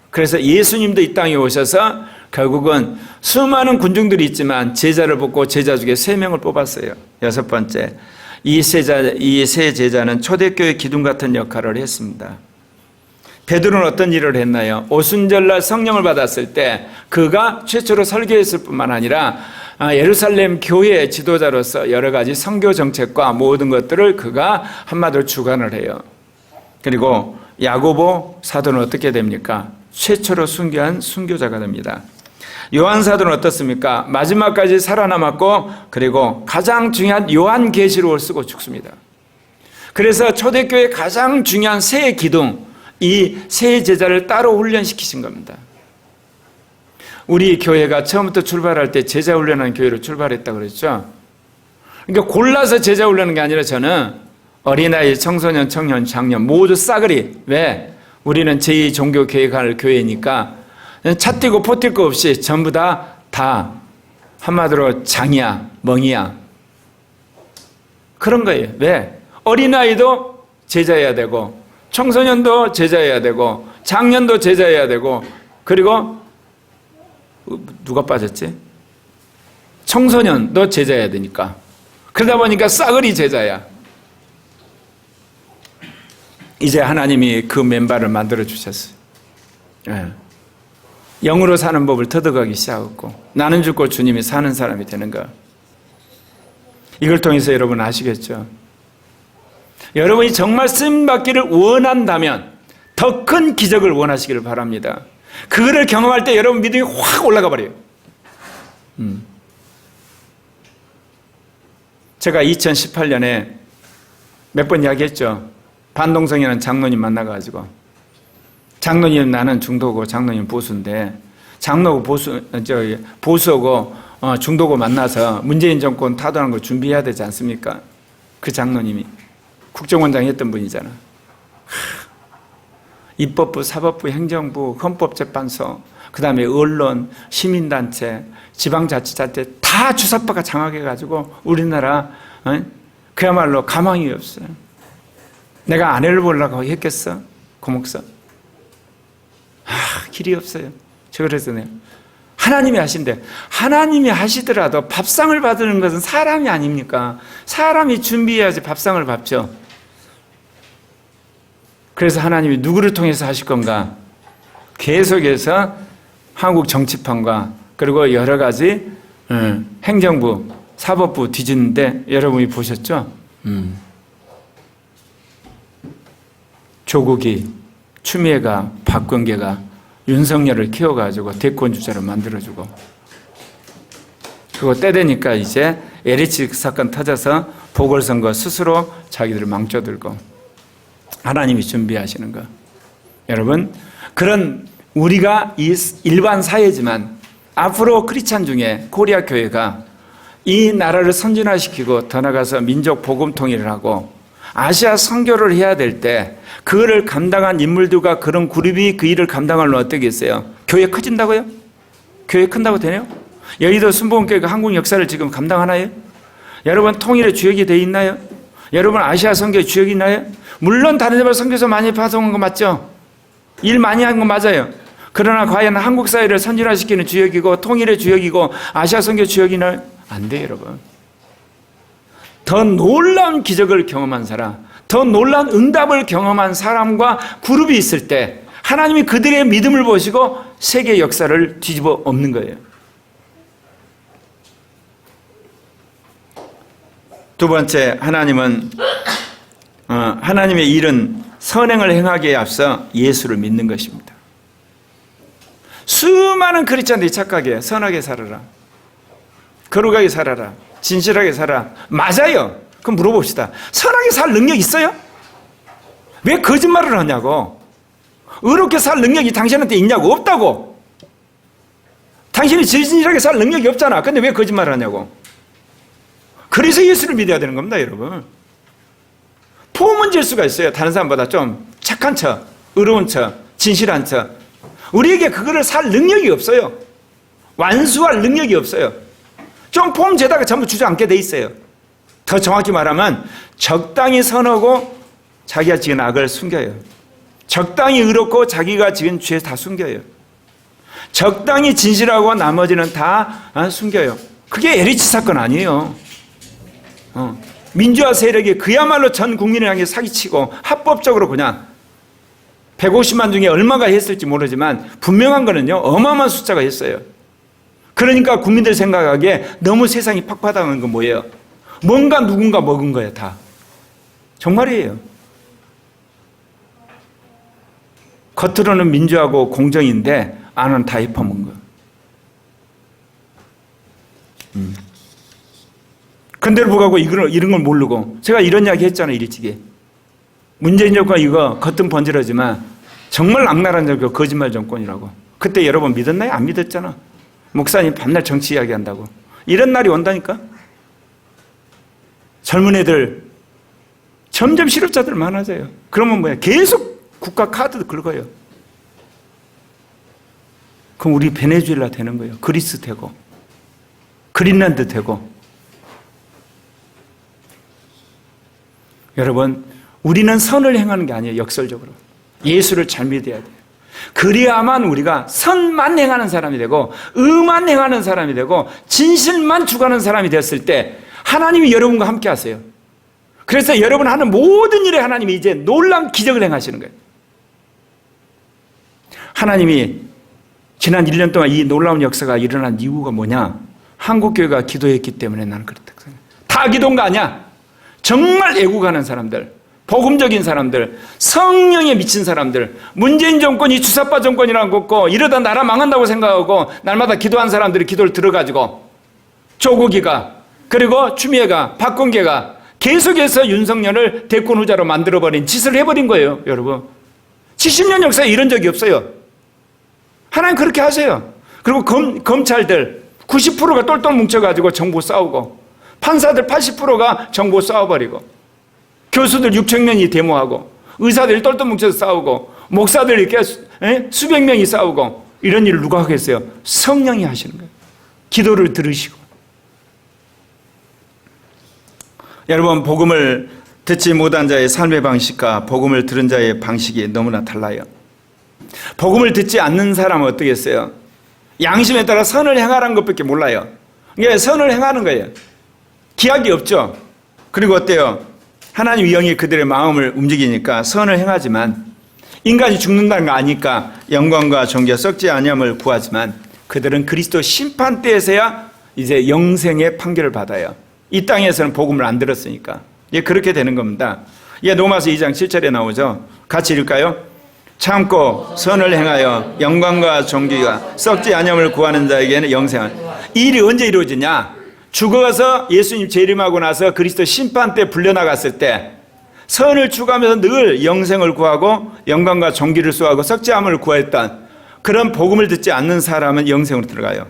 그래서 예수님도 이 땅에 오셔서 결국은 수많은 군중들이 있지만 제자를 뽑고 제자 중에 3명을 뽑았어요. 여섯 번째, 이 세 제자는 초대교회 기둥 같은 역할을 했습니다. 베드로는 어떤 일을 했나요? 오순절날 성령을 받았을 때 그가 최초로 설교했을 뿐만 아니라 예루살렘 교회의 지도자로서 여러 가지 선교 정책과 모든 것들을 그가 한마디로 주관을 해요. 그리고 야고보 사도는 어떻게 됩니까? 최초로 순교한 순교자가 됩니다. 요한사도는 어떻습니까? 마지막까지 살아남았고 그리고 가장 중요한 요한계시록을 쓰고 죽습니다. 그래서 초대교회의 가장 중요한 새 기둥, 이 새 제자를 따로 훈련시키신 겁니다. 우리 교회가 처음부터 출발할 때 제자 훈련하는 교회로 출발했다고 그랬죠. 그러니까 골라서 제자 훈련하는 게 아니라 저는 어린아이, 청소년, 청년, 장년 모두 싸그리. 왜? 우리는 제2종교개혁할 교회니까 차 뛰고 포 뛸 거 없이 전부 다 한마디로 장이야, 멍이야. 그런 거예요. 왜? 어린아이도 제자해야 되고 청소년도 제자해야 되고 장년도 제자해야 되고 그리고 누가 빠졌지? 청소년도 제자해야 되니까. 그러다 보니까 싸그리 제자야. 이제 하나님이 그 맨발을 만들어 주셨어요. 예. 영으로 사는 법을 터득하기 시작했고 나는 죽고 주님이 사는 사람이 되는 거. 이걸 통해서 여러분 아시겠죠? 여러분이 정말 쓰임받기를 원한다면 더 큰 기적을 원하시기를 바랍니다. 그거를 경험할 때 여러분 믿음이 확 올라가 버려요. 제가 2018년에 몇 번 이야기했죠. 반동성이라는 장로님 만나가지고 장로님 나는 중도고 장로님 보수인데 장로고 보수하고 중도고 만나서 문재인 정권 타도하는 걸 준비해야 되지 않습니까? 그 장로님이 국정원장 했던 분이잖아. 입법부, 사법부, 행정부, 헌법재판소, 그 다음에 언론, 시민단체, 지방자치단체 다 주사파가 장악해가지고 우리나라 그야말로 가망이 없어요. 내가 아내를 보려고 했겠어? 고목서. 길이 없어요. 저 그래서 내가 하나님이 하신대. 하나님이 하시더라도 밥상을 받는 것은 사람이 아닙니까? 사람이 준비해야지 밥상을 받죠. 그래서 하나님이 누구를 통해서 하실 건가? 계속해서 한국 정치판과 그리고 여러 가지 행정부, 사법부 뒤지는데 여러분이 보셨죠? 조국이, 추미애가, 박근계가 윤석열을 키워가지고 대권 주자로 만들어주고 그거 때 되니까 이제 LH 사건 터져서 보궐선거 스스로 자기들을 망쳐들고 하나님이 준비하시는 거. 여러분, 그런 우리가 이 일반 사회지만 앞으로 크리스찬 중에 코리아 교회가 이 나라를 선진화시키고 더 나아가서 민족 복음 통일을 하고 아시아 선교를 해야 될 때 그거를 감당한 인물들과 그런 그룹이 그 일을 감당하려면 어떻겠어요? 교회 커진다고요? 교회 큰다고 되나요? 여의도 순복음교회가 한국 역사를 지금 감당하나요? 여러분 통일의 주역이 돼 있나요? 여러분 아시아 선교의 주역이 있나요? 물론 다른 데서 선교사 많이 파송한 거 맞죠? 일 많이 한 거 맞아요. 그러나 과연 한국 사회를 선진화시키는 주역이고 통일의 주역이고 아시아 선교 주역이나요? 안 돼요, 여러분. 더 놀라운 기적을 경험한 사람, 더 놀라운 응답을 경험한 사람과 그룹이 있을 때 하나님이 그들의 믿음을 보시고 세계 역사를 뒤집어 엎는 거예요. 두 번째, 하나님은 하나님의 일은 선행을 행하기에 앞서 예수를 믿는 것입니다. 수많은 크리스찬들이 착하게 선하게 살아라, 거룩하게 살아라, 진실하게 살아. 맞아요. 그럼 물어봅시다. 선하게 살 능력 있어요? 왜 거짓말을 하냐고. 의롭게 살 능력이 당신한테 있냐고. 없다고. 당신이 진실하게 살 능력이 없잖아. 근데 왜 거짓말을 하냐고. 그래서 예수를 믿어야 되는 겁니다, 여러분. 포문을 질 수가 있어요. 다른 사람보다 좀 착한 척, 의로운 척, 진실한 척. 우리에게 그거를 살 능력이 없어요. 완수할 능력이 없어요. 좀 폼 재다가 전부 주저앉게 돼 있어요. 더 정확히 말하면 적당히 선하고 자기가 지은 악을 숨겨요. 적당히 의롭고 자기가 지은 죄 다 숨겨요. 적당히 진실하고 나머지는 다 숨겨요. 그게 LH 사건 아니에요. 민주화 세력이 그야말로 전 국민을 향해 사기치고 합법적으로 그냥 150만 중에 얼마가 했을지 모르지만 분명한 거는요, 어마어마한 숫자가 했어요. 그러니까 국민들 생각하기에 너무 세상이 팍팍한 건 뭐예요? 뭔가 누군가 먹은 거예요, 다. 정말이에요. 겉으로는 민주하고 공정인데 안은 다 입어먹은 거. 근데도 불구하고 이런 걸 모르고, 제가 이런 이야기 했잖아요, 일찍이. 문재인 정권 이거 겉은 번지르지만 정말 악랄한 정권, 거짓말 정권이라고. 그때 여러분 믿었나요? 안 믿었잖아. 목사님 밤날 정치 이야기한다고. 이런 날이 온다니까. 젊은 애들 점점 실업자들 많아져요. 그러면 뭐야? 계속 국가 카드 긁어요. 그럼 우리 베네수엘라 되는 거예요. 그리스 되고 그린란드 되고. 여러분, 우리는 선을 행하는 게 아니에요. 역설적으로 예수를 잘 믿어야 돼요. 그래야만 우리가 선만 행하는 사람이 되고 의만 행하는 사람이 되고 진실만 주관하는 사람이 됐을 때 하나님이 여러분과 함께 하세요. 그래서 여러분 하는 모든 일에 하나님이 이제 놀라운 기적을 행하시는 거예요. 하나님이 지난 1년 동안 이 놀라운 역사가 일어난 이유가 뭐냐? 한국교회가 기도했기 때문에 나는 그렇다고 생각해요. 다 기도한 거 아니야. 정말 애국하는 사람들, 복음적인 사람들, 성령에 미친 사람들, 문재인 정권이 주사파 정권이라고 걷고 이러다 나라 망한다고 생각하고 날마다 기도한 사람들이 기도를 들어가지고 조국이가, 그리고 추미애가, 박근계가 계속해서 윤석열을 대권 후자로 만들어버린 짓을 해버린 거예요. 여러분, 70년 역사에 이런 적이 없어요. 하나님 그렇게 하세요. 그리고 검찰들 90%가 똘똘 뭉쳐가지고 정보 싸우고, 판사들 80%가 정보 싸워버리고, 교수들 6,000명이 데모하고, 의사들이 똘똘 뭉쳐서 싸우고, 목사들 이렇게 수백 명이 싸우고, 이런 일을 누가 하겠어요? 성령이 하시는 거예요. 기도를 들으시고. 여러분, 복음을 듣지 못한 자의 삶의 방식과 복음을 들은 자의 방식이 너무나 달라요. 복음을 듣지 않는 사람은 어떻게 했어요? 양심에 따라 선을 행하라는 것밖에 몰라요. 이게 선을 행하는 거예요. 기약이 없죠. 그리고 어때요? 하나님 영이 그들의 마음을 움직이니까 선을 행하지만, 인간이 죽는다는 거 아니까 영광과 존귀와 썩지 아니함을 구하지만 그들은 그리스도 심판 때에서야 이제 영생의 판결을 받아요. 이 땅에서는 복음을 안 들었으니까. 예, 그렇게 되는 겁니다. 예, 로마서 2장 7절에 나오죠. 같이 읽을까요? 참고 선을 행하여 영광과 존귀가 썩지 아니함을 구하는 자에게는 영생을. 이 일이 언제 이루어지냐? 죽어서 예수님 재림하고 나서 그리스도 심판 때 불려나갔을 때 선을 추구하면서 늘 영생을 구하고 영광과 존귀를 수하고 썩지 않음을 구했던 그런 복음을 듣지 않는 사람은 영생으로 들어가요.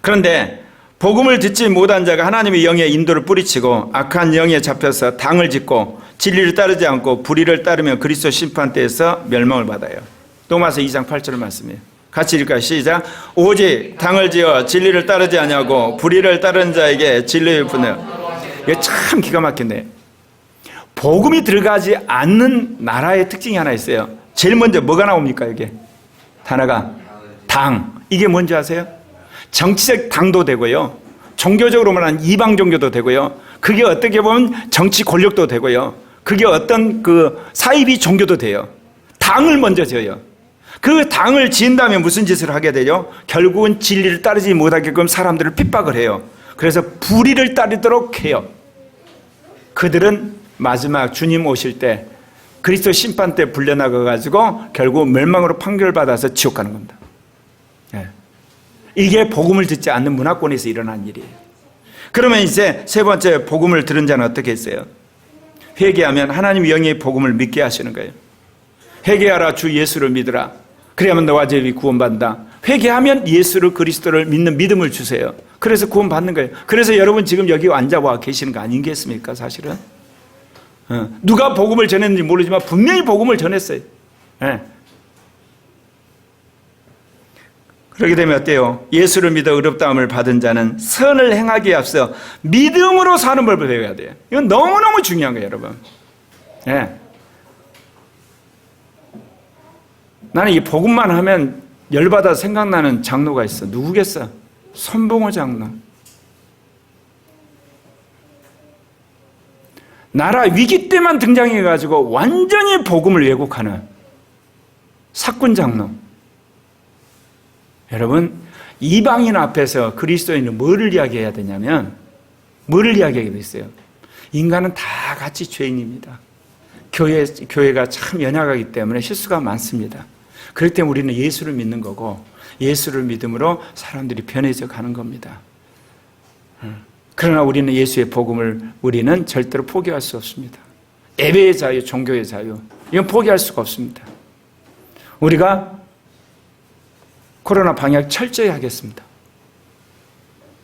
그런데 복음을 듣지 못한 자가 하나님의 영의 인도를 뿌리치고 악한 영에 잡혀서 당을 짓고 진리를 따르지 않고 불의를 따르며 그리스도 심판 때에서 멸망을 받아요. 로마서 2장 8절 말씀이에요. 같이 읽을까요? 시작. 오직 당을 지어 진리를 따르지 아니하고 불의를 따르는 자에게 진리를 분해요. 이게 참 기가 막힌데, 복음이 들어가지 않는 나라의 특징이 하나 있어요. 제일 먼저 뭐가 나옵니까? 이게 단어가 당. 이게 뭔지 아세요? 정치적 당도 되고요, 종교적으로 말하는 이방 종교도 되고요, 그게 어떻게 보면 정치 권력도 되고요, 그게 어떤 그 사이비 종교도 돼요. 당을 먼저 지어요. 그 당을 지은 다음에 무슨 짓을 하게 되죠? 결국은 진리를 따르지 못하게끔 사람들을 핍박을 해요. 그래서 불의를 따르도록 해요. 그들은 마지막 주님 오실 때 그리스도 심판 때 불려나가가지고 결국 멸망으로 판결받아서 지옥 가는 겁니다. 네. 이게 복음을 듣지 않는 문화권에서 일어난 일이에요. 그러면 이제 세 번째, 복음을 들은 자는 어떻게 했어요? 회개하면 하나님 영의 복음을 믿게 하시는 거예요. 회개하라, 주 예수를 믿으라. 그래야만 너와 죄이 구원받는다. 회개하면 예수를, 그리스도를 믿는 믿음을 주세요. 그래서 구원받는 거예요. 그래서 여러분 지금 여기 앉아와 계시는 거 아니겠습니까? 사실은 누가 복음을 전했는지 모르지만 분명히 복음을 전했어요. 네. 그렇게 되면 어때요? 예수를 믿어 의롭다함을 받은 자는 선을 행하기에 앞서 믿음으로 사는 법을 배워야 돼요. 이건 너무너무 중요한 거예요, 여러분. 네. 나는 이 복음만 하면 열받아 생각나는 장로가 있어. 누구겠어? 손봉호 장로. 나라 위기 때만 등장해가지고 완전히 복음을 왜곡하는 사꾼 장로. 여러분, 이방인 앞에서 그리스도인은 뭐를 이야기해야 되냐면, 뭐를 이야기하게 됐어요? 인간은 다 같이 죄인입니다. 교회가 참 연약하기 때문에 실수가 많습니다. 그렇기 때문에 우리는 예수를 믿는 거고, 예수를 믿음으로 사람들이 변해져 가는 겁니다. 그러나 우리는 예수의 복음을 우리는 절대로 포기할 수 없습니다. 예배의 자유, 종교의 자유, 이건 포기할 수가 없습니다. 우리가 코로나 방역 철저히 하겠습니다.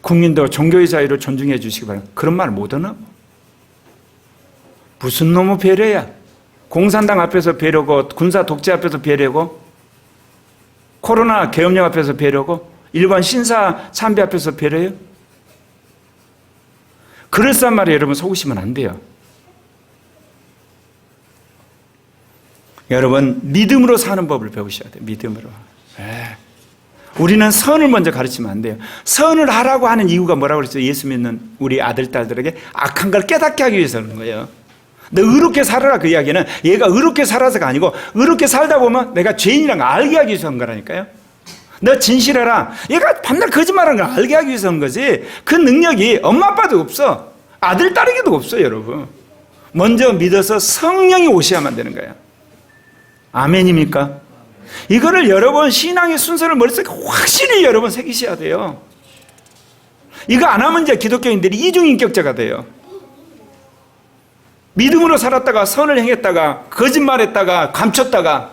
국민도 종교의 자유를 존중해 주시기 바랍니다. 그런 말 못하나? 무슨 놈의 배려야? 공산당 앞에서 배려고, 군사 독재 앞에서 배려고, 코로나 계엄령 앞에서 배려고, 일본 신사 참배 앞에서 배려요? 그럴싸한 말에 여러분 속으시면 안 돼요. 여러분 믿음으로 사는 법을 배우셔야 돼요. 믿음으로. 우리는 선을 먼저 가르치면 안 돼요. 선을 하라고 하는 이유가 뭐라고 그랬어요? 예수 믿는 우리 아들, 딸들에게 악한 걸 깨닫게 하기 위해서 그런 거예요. 너 의롭게 살아라, 그 이야기는 얘가 의롭게 살아서가 아니고 의롭게 살다 보면 내가 죄인이란 걸 알게 하기 위해서 한 거라니까요. 너 진실해라. 얘가 밤낮 거짓말하는 걸 알게 하기 위해서 한 거지. 그 능력이 엄마 아빠도 없어. 아들 딸에게도 없어요, 여러분. 먼저 믿어서 성령이 오셔야만 되는 거야. 아멘입니까? 이거를 여러분 신앙의 순서를 머릿속에 확실히 여러분 새기셔야 돼요. 이거 안 하면 이제 기독교인들이 이중인격자가 돼요. 믿음으로 살았다가 선을 행했다가 거짓말했다가 감췄다가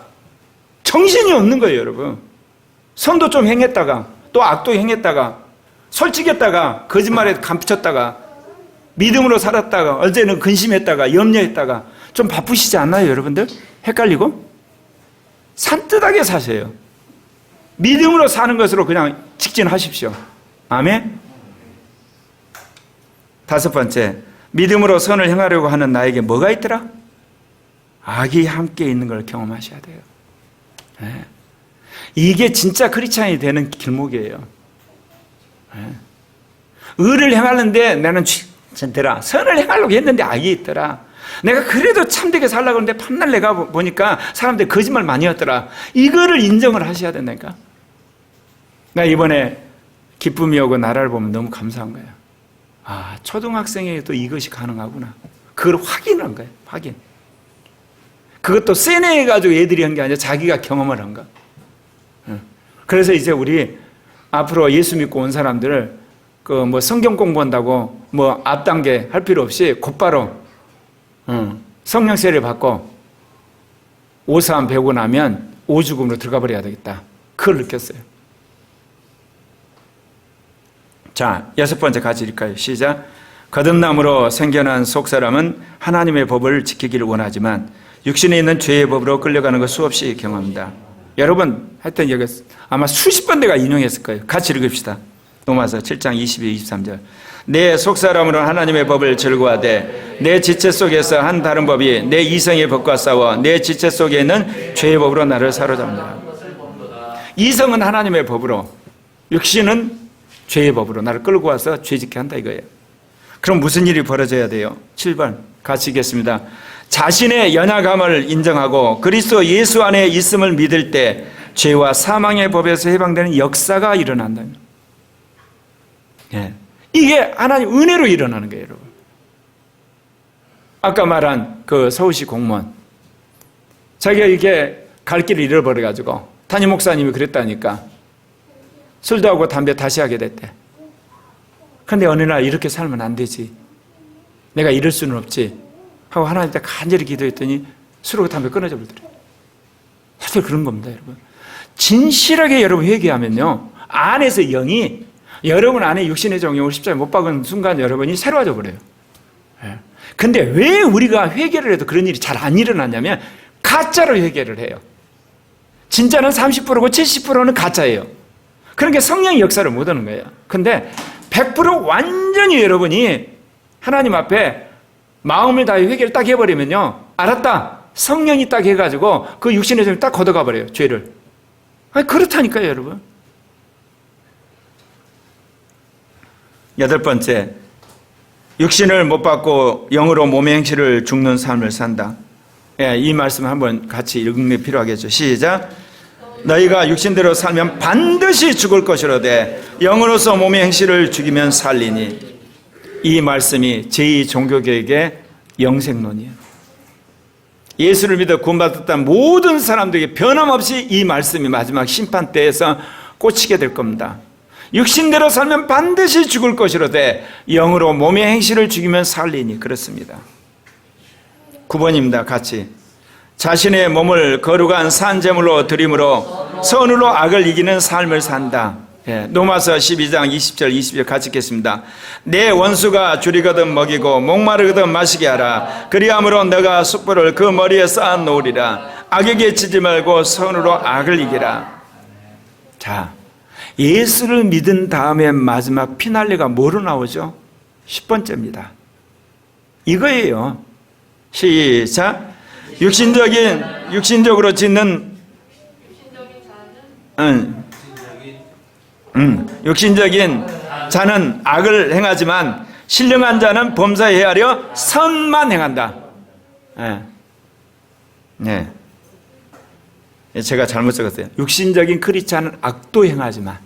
정신이 없는 거예요, 여러분. 선도 좀 행했다가 또 악도 행했다가 솔직했다가 거짓말에 감췄다가 믿음으로 살았다가 어제는 근심했다가 염려했다가 좀 바쁘시지 않나요, 여러분들? 헷갈리고? 산뜻하게 사세요. 믿음으로 사는 것으로 그냥 직진하십시오. 아멘? 5번째, 믿음으로 선을 행하려고 하는 나에게 뭐가 있더라? 악이 함께 있는 걸 경험하셔야 돼요. 네. 이게 진짜 크리스찬이 되는 길목이에요. 네. 의를 행하는데 나는 괜찮더라. 선을 행하려고 했는데 악이 있더라. 내가 그래도 참되게 살려고 하는데 밤날 내가 보니까 사람들이 거짓말 많이 했더라. 이거를 인정을 하셔야 된다니까. 나 이번에 기쁨이 오고 나라를 보면 너무 감사한 거예요. 아, 초등학생에도 이것이 가능하구나. 그걸 확인한 거예요. 확인. 그것도 세뇌해가지고 애들이 한 게 아니라 자기가 경험을 한 거. 그래서 이제 우리 앞으로 예수 믿고 온 사람들을 그 뭐 성경 공부한다고 뭐 앞단계 할 필요 없이 곧바로 성령 세례를 받고 오사함 배우고 나면 오죽음으로 들어가 버려야 되겠다. 그걸 느꼈어요. 자, 6번째 같이 읽을까요? 시작. 거듭남으로 생겨난 속사람은 하나님의 법을 지키기를 원하지만 육신에 있는 죄의 법으로 끌려가는 것 수없이 경험합니다. 여러분 하여튼 여기 아마 수십 번 내가 인용했을 거예요. 같이 읽읍시다. 로마서 7장 22, 23절. 내 속사람으로 하나님의 법을 즐거워하되 내 지체 속에서 한 다른 법이 내 이성의 법과 싸워 내 지체 속에 있는 죄의 법으로 나를 사로잡는다. 이성은 하나님의 법으로, 육신은 죄의 법으로 나를 끌고 와서 죄짓게 한다 이거예요. 그럼 무슨 일이 벌어져야 돼요? 7번 같이 읽겠습니다. 자신의 연약함을 인정하고 그리스도 예수 안에 있음을 믿을 때 죄와 사망의 법에서 해방되는 역사가 일어난다. 예. 이게 하나님 은혜로 일어나는 거예요, 여러분. 아까 말한 그 서울시 공무원. 자기가 이렇게 갈 길을 잃어버려가지고 담임 목사님이 그랬다니까 술도 하고 담배 다시 하게 됐대. 근데 어느 날 이렇게 살면 안 되지. 내가 이럴 수는 없지. 하고 하나님께 간절히 기도했더니 술하고 담배 끊어져 버리더래요. 사실 그런 겁니다, 여러분. 진실하게 여러분 회개하면요. 안에서 영이 여러분 안에 육신의 정욕을 십자가에 못 박은 순간 여러분이 새로워져 버려요. 근데 왜 우리가 회개를 해도 그런 일이 잘 안 일어나냐면 가짜로 회개를 해요. 진짜는 30%고 70%는 가짜예요. 그러니까 성령의 역사를 못 하는 거예요. 근데 100% 완전히 여러분이 하나님 앞에 마음을 다해 회개를 딱 해버리면요. 알았다. 성령이 딱 해가지고 그 육신의 정욕을 딱 걷어가 버려요. 죄를. 아니, 그렇다니까요, 여러분. 8번째, 육신을 못 받고 영으로 몸의 행실을 죽는 삶을 산다. 예, 이 말씀 한번 같이 읽는 게 필요하겠죠. 시작. 너희가 육신대로 살면 반드시 죽을 것이로되 영으로서 몸의 행실을 죽이면 살리니. 이 말씀이 제2종교개혁의 영생론이에요. 예수를 믿어 구원받았던 모든 사람들에게 변함없이 이 말씀이 마지막 심판대에서 꽂히게 될 겁니다. 육신대로 살면 반드시 죽을 것이로되 영으로 몸의 행실을 죽이면 살리니. 그렇습니다. 9번입니다. 같이. 자신의 몸을 거룩한 산제물로 드림으로 선으로 악을 이기는 삶을 산다. 로마서 12장 20절 20절 같이 읽겠습니다. 내 원수가 줄이거든 먹이고 목마르거든 마시게 하라. 그리함으로 너가 숯불을 그 머리에 쌓아 놓으리라. 악에게 지지 말고 선으로 악을 이기라. 자, 예수를 믿은 다음에 마지막 피날레가 뭐로 나오죠? 10번째입니다. 이거예요. 시작. 육신적으로 짓는 육신적인 자는 악을 행하지만 신령한 자는 범사에 헤아려 선만 행한다. 네. 제가 잘못 적었어요. 육신적인 크리스찬은 악도 행하지만,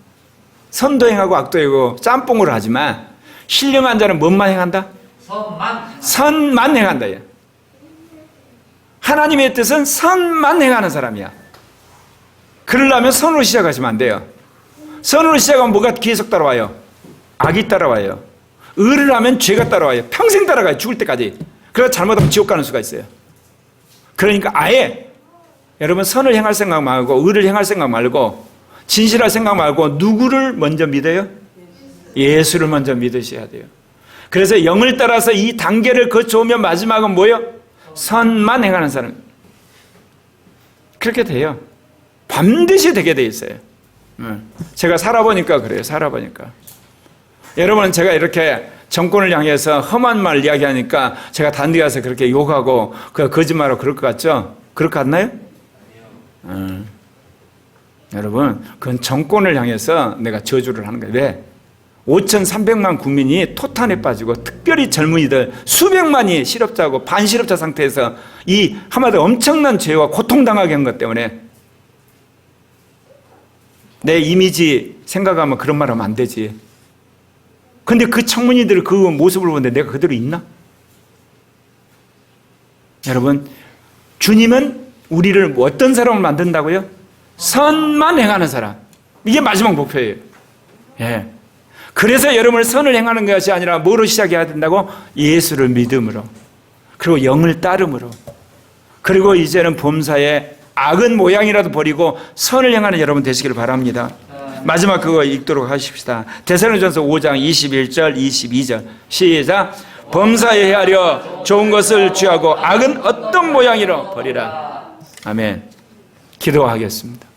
선도 행하고 악도 행하고 짬뽕으로 하지만 신령한 자는 뭔만 행한다? 선만 행한다. 하나님의 뜻은 선만 행하는 사람이야. 그러려면 선으로 시작하시면 안 돼요. 선으로 시작하면 뭐가 계속 따라와요? 악이 따라와요. 의를 하면 죄가 따라와요. 평생 따라가요. 죽을 때까지. 그래서 잘못하면 지옥 가는 수가 있어요. 그러니까 아예 여러분 선을 행할 생각 말고, 의를 행할 생각 말고, 진실할 생각 말고 누구를 먼저 믿어요? 예수를 먼저 믿으셔야 돼요. 그래서 영을 따라서 이 단계를 거쳐오면 마지막은 뭐예요? 선만 행하는 사람. 그렇게 돼요. 반드시 되게 돼 있어요. 제가 살아보니까 그래요. 살아보니까. 여러분, 제가 이렇게 정권을 향해서 험한 말 이야기하니까 제가 단디 가서 그렇게 욕하고 거짓말하고 그럴 것 같죠? 그럴 것 같나요? 여러분, 그건 정권을 향해서 내가 저주를 하는 거예요. 왜? 5,300만 국민이 토탄에 빠지고, 특별히 젊은이들 수백만이 실업자고 반실업자 상태에서 이 한마디로 엄청난 죄와 고통당하게 한 것 때문에 내 이미지 생각하면 그런 말 하면 안 되지. 근데 그 청문이들 그 모습을 보는데 내가 그대로 있나? 여러분, 주님은 우리를 어떤 사람을 만든다고요? 선만 행하는 사람. 이게 마지막 목표예요. 예. 그래서 여러분을 선을 행하는 것이 아니라 뭐로 시작해야 된다고? 예수를 믿음으로. 그리고 영을 따름으로. 그리고 이제는 범사에 악은 모양이라도 버리고 선을 행하는 여러분 되시기를 바랍니다. 마지막 그거 읽도록 하십시다. 데살로니가전서 5장 21절 22절 시작. 범사에 헤아려 좋은 것을 취하고 악은 어떤 모양이로 버리라. 아멘. 기도하겠습니다.